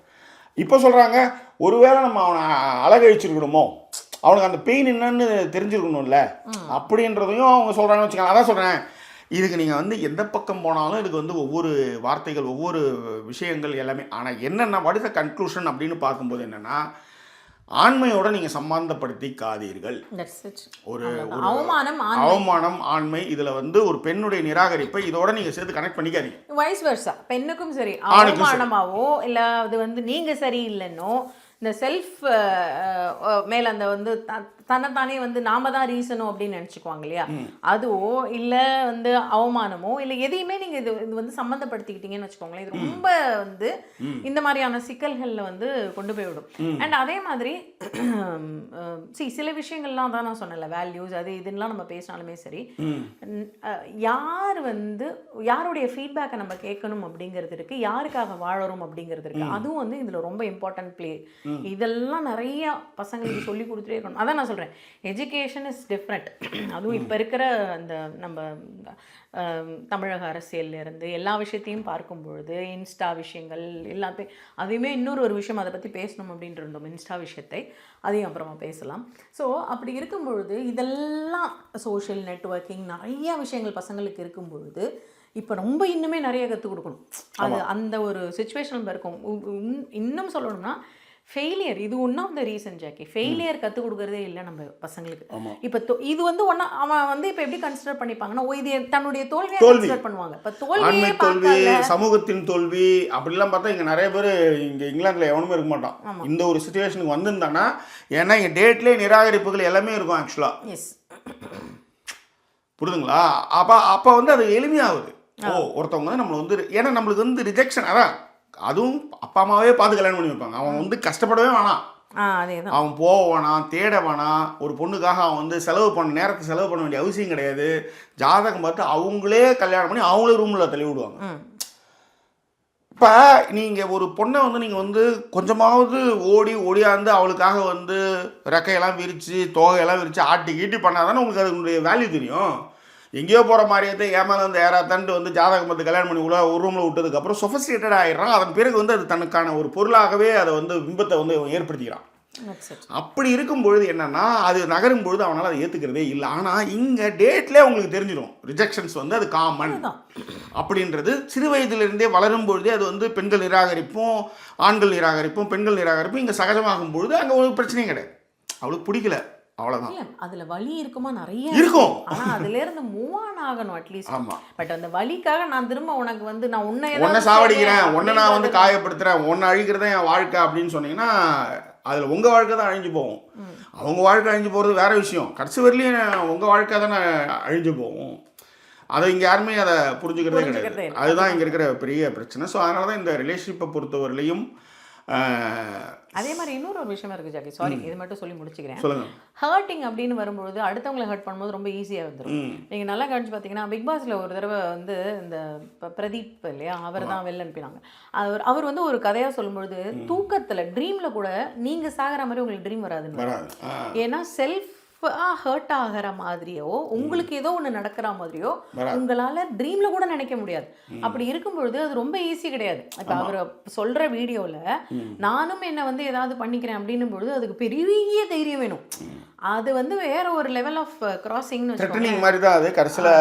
S1: இப்போ சொல்கிறாங்க, ஒருவேளை நம்ம அவனை அழகழிச்சிருக்கணுமோ, அவனுக்கு அந்த பெயின் என்னன்னு தெரிஞ்சிருக்கணும்ல அப்படின்றதையும் அவங்க சொல்கிறாங்கன்னு வச்சுக்கோங்க. அதான் சொல்கிறேன், இதுக்கு நீங்கள் வந்து எந்த பக்கம் போனாலும் இதுக்கு வந்து ஒவ்வொரு வார்த்தைகள், ஒவ்வொரு விஷயங்கள் எல்லாமே. ஆனால் என்னென்னா வாட் இஸ் த கன்க்ளூஷன் அப்படின்னு பார்க்கும்போது என்னென்னா, ஆண்மையோட நீங்கள் சம்பந்தப்படுத்திக்காதீர்கள். ஒரு அவமானம் ஆண்மை, இதில் வந்து ஒரு பெண்ணுடைய நிராகரிப்பை இதோட நீங்கள் சேர்த்து கனெக்ட் பண்ணிக்காதீங்க.
S2: வைஸ் வெர்சா, பெண்ணுக்கும் சரி அவமானமாவோ இல்லை அது வந்து நீங்கள் சரியில்லைன்னோ இந்த செல்ஃப் மேலே அந்த வந்து தன்னைத்தானே வந்து நாம தான் ரீசனோ அப்படின்னு நினச்சிக்குவாங்க இல்லையா, அதுவோ இல்லை வந்து அவமானமோ இல்லை எதையுமே நீங்கள் இது வந்து சம்மந்தப்படுத்திக்கிட்டீங்கன்னு வச்சுக்கோங்களேன், இது ரொம்ப வந்து இந்த மாதிரியான சிக்கல்களில் வந்து கொண்டு போய்விடும். அண்ட் அதே மாதிரி சில விஷயங்கள்லாம் தான் நான் சொன்னல, வேல்யூஸ் அது இதுன்னெலாம் நம்ம பேசினாலுமே சரி, யார் வந்து யாருடைய ஃபீட்பேக்கை நம்ம கேட்கணும் அப்படிங்கிறது இருக்குது, யாருக்காக வாழறோம் அப்படிங்கிறது இருக்குது. அதுவும் வந்து இதில் ரொம்ப இம்பார்ட்டன்ட் பிளே. இதெல்லாம் நிறைய பசங்களுக்கு சொல்லி கொடுத்துட்டே இருக்கணும். அதான் நான் சொல்கிறேன், சொல்கிறேன், எஜுகேஷன் இஸ் டிஃப்ரெண்ட். அதுவும் இப்போ இருக்கிற அந்த நம்ம தமிழக அரசியல்ல இருந்து எல்லா விஷயத்தையும் பார்க்கும்பொழுது இன்ஸ்டா விஷயங்கள் எல்லாத்தையும், அதையுமே இன்னொரு விஷயம் அதை பற்றி பேசணும் அப்படின்ட்டு இருந்தோம், இன்ஸ்டா விஷயத்தை, அதையும் அப்புறமா பேசலாம். ஸோ அப்படி இருக்கும்பொழுது இதெல்லாம் சோஷியல் நெட்வொர்க்கிங் நிறையா விஷயங்கள் பசங்களுக்கு இருக்கும்பொழுது இப்போ ரொம்ப இன்னுமே நிறைய கற்றுக் கொடுக்கணும். அது அந்த ஒரு சுச்சுவேஷனில் இருக்கும். இன்னும் சொல்லணும்னா ஃபெயிலியர் இது ஒன் ஆஃப் த ரீசன் ஜாக்கி. ஃபெயிலியர் கற்றுக் கொடுக்குறதே இல்லை நம்ம பசங்களுக்கு. இப்போ இது வந்து அவன் வந்து இப்போ எப்படி கன்சிடர் பண்ணிப்பாங்கன்னா, இது தன்னுடைய தோல்வியை கன்சிடர் பண்ணுவாங்க. இப்போ தோல்வி,
S1: சமூகத்தின் தோல்வி அப்படிலாம் பார்த்தா இங்கே நிறைய பேர் இங்கே இங்கிலாந்தில் எவனுமே இருக்க மாட்டான் இந்த ஒரு சுச்சுவேஷனுக்கு வந்திருந்தானா. ஏன்னா இங்கே டேட்லேயே நிராகரிப்புகள் எல்லாமே இருக்கும் ஆக்சுவலாக.
S2: எஸ்,
S1: புரியுதுங்களா? அப்போ வந்து அது எளிமையாகுது. ஒருத்தவங்க வந்து நம்மளை வந்து, ஏன்னா நம்மளுக்கு வந்து ரிஜெக்ஷன், அதான் அதுவும் அப்பா அம்மாவே பார்த்து கல்யாணம் பண்ணி வைப்பாங்க. அவன் வந்து கஷ்டப்படவே வேணாம், அவன் போக வேணாம், தேட வேணாம். ஒரு பொண்ணுக்காக அவன் வந்து நேரத்தை செலவு பண்ண வேண்டிய அவசியம் கிடையாது. ஜாதகம் பார்த்து அவங்களே கல்யாணம் பண்ணி அவங்களே ரூமில் தள்ளி விடுவாங்க. இப்போ நீங்கள் ஒரு பொண்ணை வந்து நீங்கள் வந்து கொஞ்சமாவது ஓடியாந்து அவளுக்காக வந்து ரெக்கையெல்லாம் விரித்து தொகையெல்லாம் விரித்து ஆட்டி கீட்டி பண்ணால் தானே உங்களுக்கு அதனுடைய வேல்யூ தெரியும். எங்கேயோ போகிற மாதிரியே ஏமாந்து வந்து ஏறாத்தான்ட்டு வந்து ஜாதகம் பார்த்து கல்யாணம் பண்ணி ஒரு ரூமில் விட்டதுக்கப்புறம் சொஃபஸ்டிகேட்டட் ஆகிடுறான். அதன் பிறகு வந்து அது தனக்கான ஒரு பொருளாகவே அதை வந்து பிம்பத்தை வந்து ஏற்படுத்திக்கிறான். அப்படி இருக்கும்பொழுது என்னன்னா, அது நகரும் பொழுது அவனால் அதை ஏற்றுக்கிறதே இல்லை. ஆனால் இங்கே டேட்லேயே உங்களுக்கு தெரிஞ்சிடும் ரிஜெக்ஷன்ஸ் வந்து அது காமன் அப்படின்றது. சிறு வயதிலிருந்தே வளரும் பொழுதே அது வந்து பெண்கள் நிராகரிப்பும் ஆண்கள் நிராகரிப்பும் பெண்கள் நிராகரிப்பும் இங்கே சகஜமாகும் பொழுது அங்கே ஒரு பிரச்சனையும் கிடையாது. அவளுக்கு பிடிக்கல, அவ்வளவுதான்.
S2: அதுல வலி இருக்குமா? நிறைய
S1: இருக்கும்.
S2: ஆனா அதுல இருந்து மூவ் ஆன் ஆகணும் அட்லீஸ்ட். ஆமா. பட் அந்த வலிக்காக நான் திரும்ப உனக்கு வந்து நான் உன்னை
S1: சாவடிக்கிறேன், உன்னை நான் வந்து காயப்படுத்துறேன், உன்னை அழிக்கிறதா என் வாழ்க்கை அப்படின்னு சொன்னீங்கன்னா அதுல உங்க வாழ்க்கை தான் அழிஞ்சு போகும். அவங்க வாழ்க்கை அழிஞ்சு போறது வேற விஷயம். கடைசி வரலையும் உங்க வாழ்க்கை தானே அழிஞ்சு போகும். அதை இங்கே யாருமே அதை புரிஞ்சுக்கிறதே கிடையாது. அதுதான் இங்கே இருக்கிற பெரிய பிரச்சனை. ஸோ அதனால தான் இந்த ரிலேஷன்ஷிப்பை பொறுத்தவரையிலையும்
S2: அதே மாதிரி இன்னொரு விஷயம் இருக்குது ஜாக்கி. சாரி, இது மட்டும் சொல்லி முடிச்சுக்கிறேன். ஹர்ட்டிங் அப்படின்னு வரும்பொழுது அடுத்தவங்களை ஹர்ட் பண்ணும்போது ரொம்ப ஈஸியாக வந்துடும். நீங்கள் நல்லா கவனிச்சு பார்த்தீங்கன்னா, பிக் பாஸில் ஒரு தடவை வந்து இந்த பிரதீப் இல்லையா, அவர் தான் வெளில அனுப்பினாங்க. அவர் வந்து ஒரு கதையாக சொல்லும்பொழுது தூக்கத்தில் ட்ரீமில் கூட நீங்கள் சாகிற மாதிரி உங்களுக்கு ட்ரீம் வராதுன்னு. ஏன்னா செல்ஃப் ஹர்ட் ஆகிற மாதிரியோ உங்களுக்கு ஏதோ ஒன்று நடக்கிற மாதிரியோ உங்களால் ட்ரீமில் கூட நினைக்க முடியாது. அப்படி இருக்கும்பொழுது அது ரொம்ப ஈஸி கிடையாது. இப்போ அவர் சொல்கிற வீடியோவில் நானும் என்னை வந்து ஏதாவது பண்ணிக்கிறேன் அப்படின்னும் பொழுது அதுக்கு பெரிய தைரியம் வேணும். அது வந்து வேற ஒரு லெவல் ஆஃப் கிராசிங்னு
S1: வச்சுக்கோங்க மாதிரி தான். அது கடைசியில்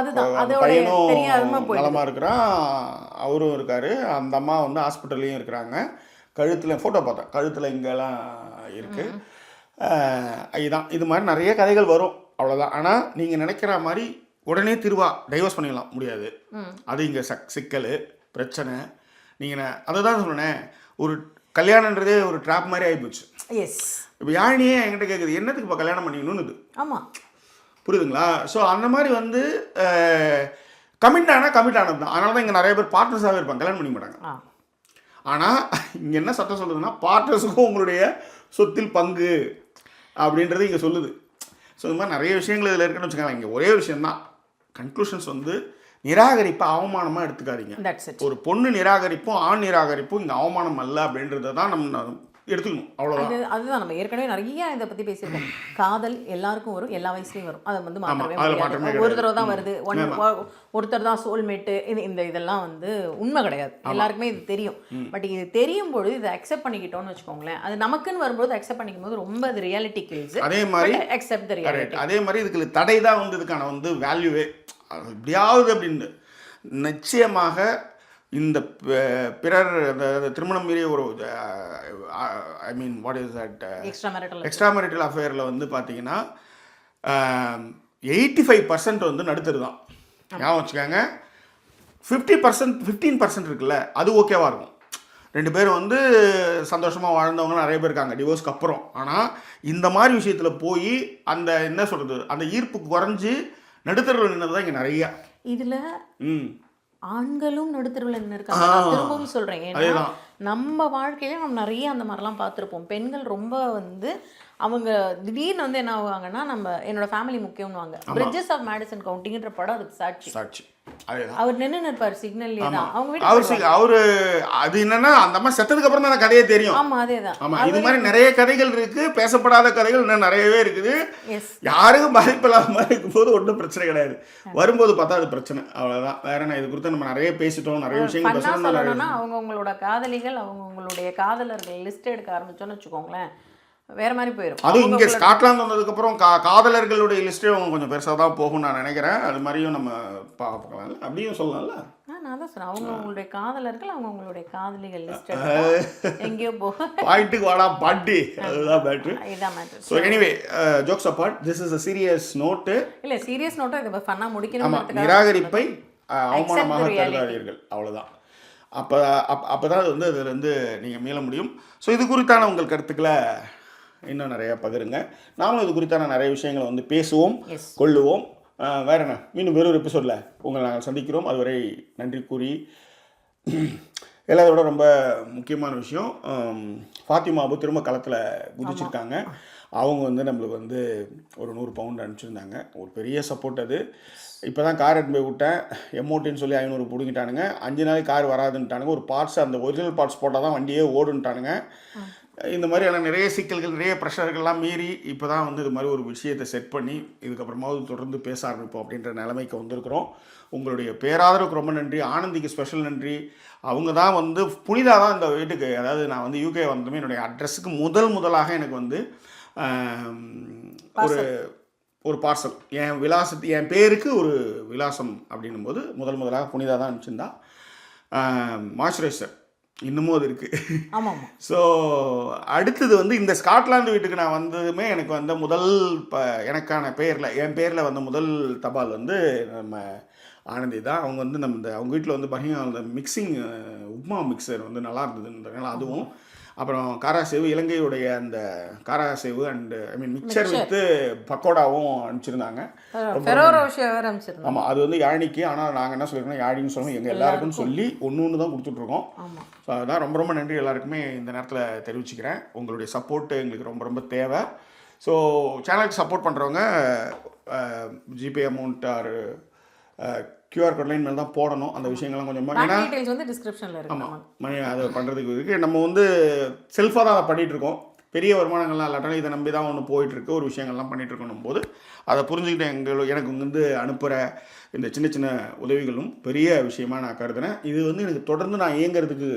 S2: அதுதான் அதோட தெரியாமல் போயிட்டு
S1: இருக்கிறான். அவரும் இருக்காரு, அந்த அம்மா வந்து ஹாஸ்பிட்டல்லையும் இருக்கிறாங்க. கழுத்தில் ஃபோட்டோ பார்த்தேன், கழுத்தில் இங்கெல்லாம் இருக்குது. இதுதான் இது மாதிரி நிறைய கதைகள் வரும், அவ்வளோதான். ஆனால் நீங்கள் நினைக்கிற மாதிரி உடனே டைவர்ஸ் பண்ணிடலாம் முடியாது. அது இங்கே சிக்கல் பிரச்சனை. நீங்கள் அதை தான் சொன்னேன், ஒரு கல்யாணன்றதே ஒரு ட்ராப் மாதிரி ஆகிப்போச்சு.
S2: எஸ்.
S1: இப்போ யாழினியே என்கிட்ட கேட்குது, என்னத்துக்கு இப்போ கல்யாணம் பண்ணிக்கணும்னு.
S2: ஆமாம்,
S1: புரியுதுங்களா? ஸோ அந்த மாதிரி வந்து கமிட் ஆனது தான். அதனால தான் இங்கே நிறைய பேர் பார்ட்னர்ஸாகவே இருப்பாங்க, கல்யாணம் பண்ணிக்க மாட்டாங்க. ஆனால் இங்கே என்ன சட்டம் சொல்லுதுன்னா, பார்ட்னர்ஸுக்கும் உங்களுடைய சொத்தில் பங்கு அப்படின்றது இங்கே சொல்லுது. ஸோ இந்த மாதிரி நிறைய விஷயங்கள் இதில் இருக்குன்னு வச்சுக்கோங்களேன். இங்கே ஒரே விஷயந்தான் கன்க்ளூஷன்ஸ் வந்து, நிராகரிப்பை அவமானமாக எடுத்துக்காதீங்க. ஒரு பொண்ணு நிராகரிப்பும் ஆண் நிராகரிப்பும் இங்கே அவமானம் அல்ல அப்படின்றத தான் நம்ம எடுத்துக்கணும், அவ்வளோதான்.
S2: அதுதான் நம்ம ஏற்கனவே நிறைய இதை பற்றி பேசியிருக்கோம். காதல் எல்லாருக்கும் வரும், எல்லா வயசுலையும் வரும். அதை வந்து மாற்றவே முடியாது. ஒரு தடவை தான் வருது, ஒருத்தர் தான் சோல்மேட்டு, இதெல்லாம் வந்து உண்மை கிடையாது. எல்லாருக்குமே இது தெரியும். பட் இது தெரியும் பொழுது இதை அக்செப்ட் பண்ணிக்கிட்டோம்னு வச்சுக்கோங்களேன், அது நமக்குன்னு வரும்போது அக்செப்ட் பண்ணிக்கும் போது ரொம்ப அது ரியாலிட்டி கில்ஸ்.
S1: அதே மாதிரி
S2: அக்செப்ட் த ரியாலிட்டி.
S1: அதே மாதிரி இதுக்கு தடை தான் வந்து இதுக்கான வந்து வேல்யூவே எப்படியாவது அப்படின்னு. நிச்சயமாக இந்த பிறர் அந்த திருமணம் மீறிய ஒரு I mean what is that extra marital அஃபேரில் வந்து பார்த்தீங்கன்னா 85% வந்து நடுத்தரு தான். ஞாபகம் வச்சுக்காங்க. 15% இருக்குல்ல, அது ஓகேவாக இருக்கும். 2 பேரும் வந்து சந்தோஷமாக வாழ்ந்தவங்க நிறைய பேர் இருக்காங்க டிவோர்ஸ்க்கு அப்புறம். ஆனால் இந்த மாதிரி விஷயத்தில் போய் அந்த என்ன சொல்கிறது, அந்த ஈர்ப்பு குறைஞ்சி நடுத்தருவில் நின்னது தான் இங்கே நிறையா.
S2: இதில் ஆண்களும் நடுத்தருவில் நின்று இருக்காங்க. நான் திரும்பவும் சொல்கிறேன், ஏன்னா நம்ம வாழ்க்கையில நம்ம நிறைய அந்த மாதிரிலாம் பார்த்துருப்போம். பெண்கள் ரொம்ப வந்து அவங்க திடீர்னு வந்து என்ன ஆகுவாங்கன்னா, என்னோட ஃபேமிலி முக்கியம்னுவாங்க. பிரிட்ஜஸ் ஆஃப் மேடிசன் கவுண்டிங்கிற படம் அதுக்கு சாட்சி.
S1: அதேதான்.
S2: அவர் நின்று நிற்பார் சிக்னல்லே தான். அவங்க
S1: அவரு அது என்னன்னா அந்த அம்மா செத்ததுக்கு அப்புறம் தான் அந்த கதையே தெரியும்.
S2: ஆமா அதேதான்.
S1: ஆமா, இது மாதிரி நிறைய கதைகள் இருக்கு, பேசப்படாத கதைகள் இன்னும் நிறையவே இருக்குது. யாருக்கும் பாதிப்பு இல்லாத மாதிரி இருக்கும்போது ஒன்றும் பிரச்சனை கிடையாது. வரும்போது பார்த்தா அது பிரச்சனை, அவ்வளவுதான். வேற என்ன, இது குறித்து நம்ம நிறைய பேசிட்டோம், நிறைய விஷயங்கள் பேசணும்னா
S2: அவங்கவுங்களோட காதலிகள் அவங்கவுங்களுடைய காதலர்கள் லிஸ்ட் எடுக்க ஆரம்பிச்சோன்னு வச்சுக்கோங்களேன், வேற மாதிரி போயிடும்.
S1: அதுவும் இங்கே ஸ்காட்லாந்து வந்ததுக்கப்புறம் காதலர்களுடைய லிஸ்ட்டே அவங்க கொஞ்சம் பெருசாக தான் போகும்னு நான் நினைக்கிறேன். அது மாதிரியும் நம்ம பார்க்கலாம்ல, அப்படியும் சொல்லலாம்ல.
S2: நான் தான் சொன்னேன், அவங்கவுங்களுடைய காதலர்கள் அவங்கவுங்களுடைய காதலிகள் லிஸ்ட் எடுக்க எங்கேயோ
S1: பாயிண்ட்டுக்கு வாடா பாட்டி, அதுதான் மேட்ரு.
S2: இதுதான் matter.
S1: So anyway, jokes apart, this is a serious note.
S2: இல்லை, சீரியஸ் நோட்டை இது ஃபன்னாக முடிக்கணும்.
S1: நிராகரிப்பை அவமானமாக கருதாதீர்கள், அவ்வளோதான். அப்போ தான் வந்து அதுலேருந்து நீங்கள் மீள முடியும். ஸோ இது குறித்தான உங்கள் கருத்துக்களை இன்னும் நிறையா பகிருங்க. நாமளும் இது குறித்தான நிறைய விஷயங்களை வந்து பேசுவோம், கொள்ளுவோம். வேற என்ன, மீண்டும் வேறொரு எபிசோடில் உங்களை நாங்கள் சந்திக்கிறோம். அதுவரை நன்றி கூறி, எல்லாத்தோட ரொம்ப முக்கியமான விஷயம், ஃபாத்திமாபு திரும்ப களத்தில் குதிச்சிருக்காங்க. அவங்க வந்து நம்மளுக்கு வந்து ஒரு 100 பவுண்ட் அனுப்பிச்சிருந்தாங்க. ஒரு பெரிய சப்போர்ட் அது. இப்போ தான் கார் எடுத்து போய் விட்டேன், எம்ஓடின்னு சொல்லி 500 பிடிங்கிட்டானுங்க. 5 நாளைக்கு கார் வராதுன்ட்டானுங்க. ஒரு பார்ட்ஸ், அந்த ஒரிஜினல் பார்ட்ஸ் போட்டால் தான் வண்டியே ஓடுன்ட்டானுங்க. இந்த மாதிரியான நிறைய சிக்கல்கள், நிறைய ப்ரெஷர்கள்லாம் மீறி இப்போ தான் வந்து இது மாதிரி ஒரு விஷயத்தை செட் பண்ணி இதுக்கப்புறமாவது தொடர்ந்து பேச ஆரம்பிப்போம் அப்படின்ற நிலைமைக்கு வந்திருக்கிறோம். உங்களுடைய பேராதரவுக்கு ரொம்ப நன்றி. ஆனந்திக்கு ஸ்பெஷல் நன்றி. அவங்க தான் வந்து புனிதாக தான் இந்த வீட்டுக்கு, அதாவது நான் வந்து யூகே வந்ததுமே என்னுடைய அட்ரஸுக்கு முதலாக எனக்கு வந்து ஒரு பார்சல், என் பேருக்கு ஒரு விலாசம் அப்படின்னும் போது முதலாக புனிதாக தான் அனுப்பிச்சிருந்தா. மாய்ஸ்சரைசர் இன்னமும் அது இருக்குது.
S2: ஆமாம்.
S1: ஸோ அடுத்தது வந்து இந்த ஸ்காட்லாந்து வீட்டுக்கு நான் வந்ததுமே எனக்கு வந்த எனக்கான என் பேரில் வந்த முதல் தபால் வந்து நம்ம ஆனந்தி தான். அவங்க வந்து அவங்க வீட்டில் வந்து பார்த்தீங்கன்னா அந்த மிக்சிங் உப்மா மிக்சர் வந்து நல்லா இருந்ததுன்றதுனால அதுவும், அப்புறம் காராசேவு, இலங்கையுடைய அந்த காராசேவு அண்ட் மிக்சர் வித்து பக்கோடாவும் அனுப்பிச்சிருந்தாங்க. ஆமாம், அது வந்து யாழினிக்கு. ஆனால் நாங்கள் என்ன சொல்லியிருக்கோம், யாழின்னு சொல்லணும், எங்கள் எல்லாருக்கும் சொல்லி ஒன்று தான் கொடுத்துட்ருக்கோம். ஸோ அதுதான் ரொம்ப நன்றி எல்லாருக்குமே இந்த நேரத்தில் தெரிவிச்சுக்கிறேன். உங்களுடைய சப்போர்ட்டு எங்களுக்கு ரொம்ப தேவை. ஸோ சேனலுக்கு சப்போர்ட் பண்ணுறவங்க GPay amount or QR code line மேலே தான் போடணும். அந்த விஷயங்கள்லாம் கொஞ்சமாக, ஏன்னா
S2: வந்து டிஸ்கிரிப்ஷனில் இருக்கு. ஆமாம்,
S1: மணி அதை பண்ணுறதுக்கு இருக்குது. நம்ம வந்து செல்ஃபாக தான் அதை பண்ணிகிட்ருக்கோம். பெரிய வருமானங்கள்லாம் இல்லாட்டாலும் இதை நம்பி தான் ஒன்று போயிட்டுருக்கு, ஒரு விஷயங்கள்லாம் பண்ணிகிட்ருக்கணும் போது அதை புரிஞ்சுக்கிட்டு எனக்கு வந்து அனுப்புகிற இந்த சின்ன உதவிகளும் பெரிய விஷயமாக நான் கருதுனேன். இது வந்து எனக்கு தொடர்ந்து நான் இயங்கிறதுக்கு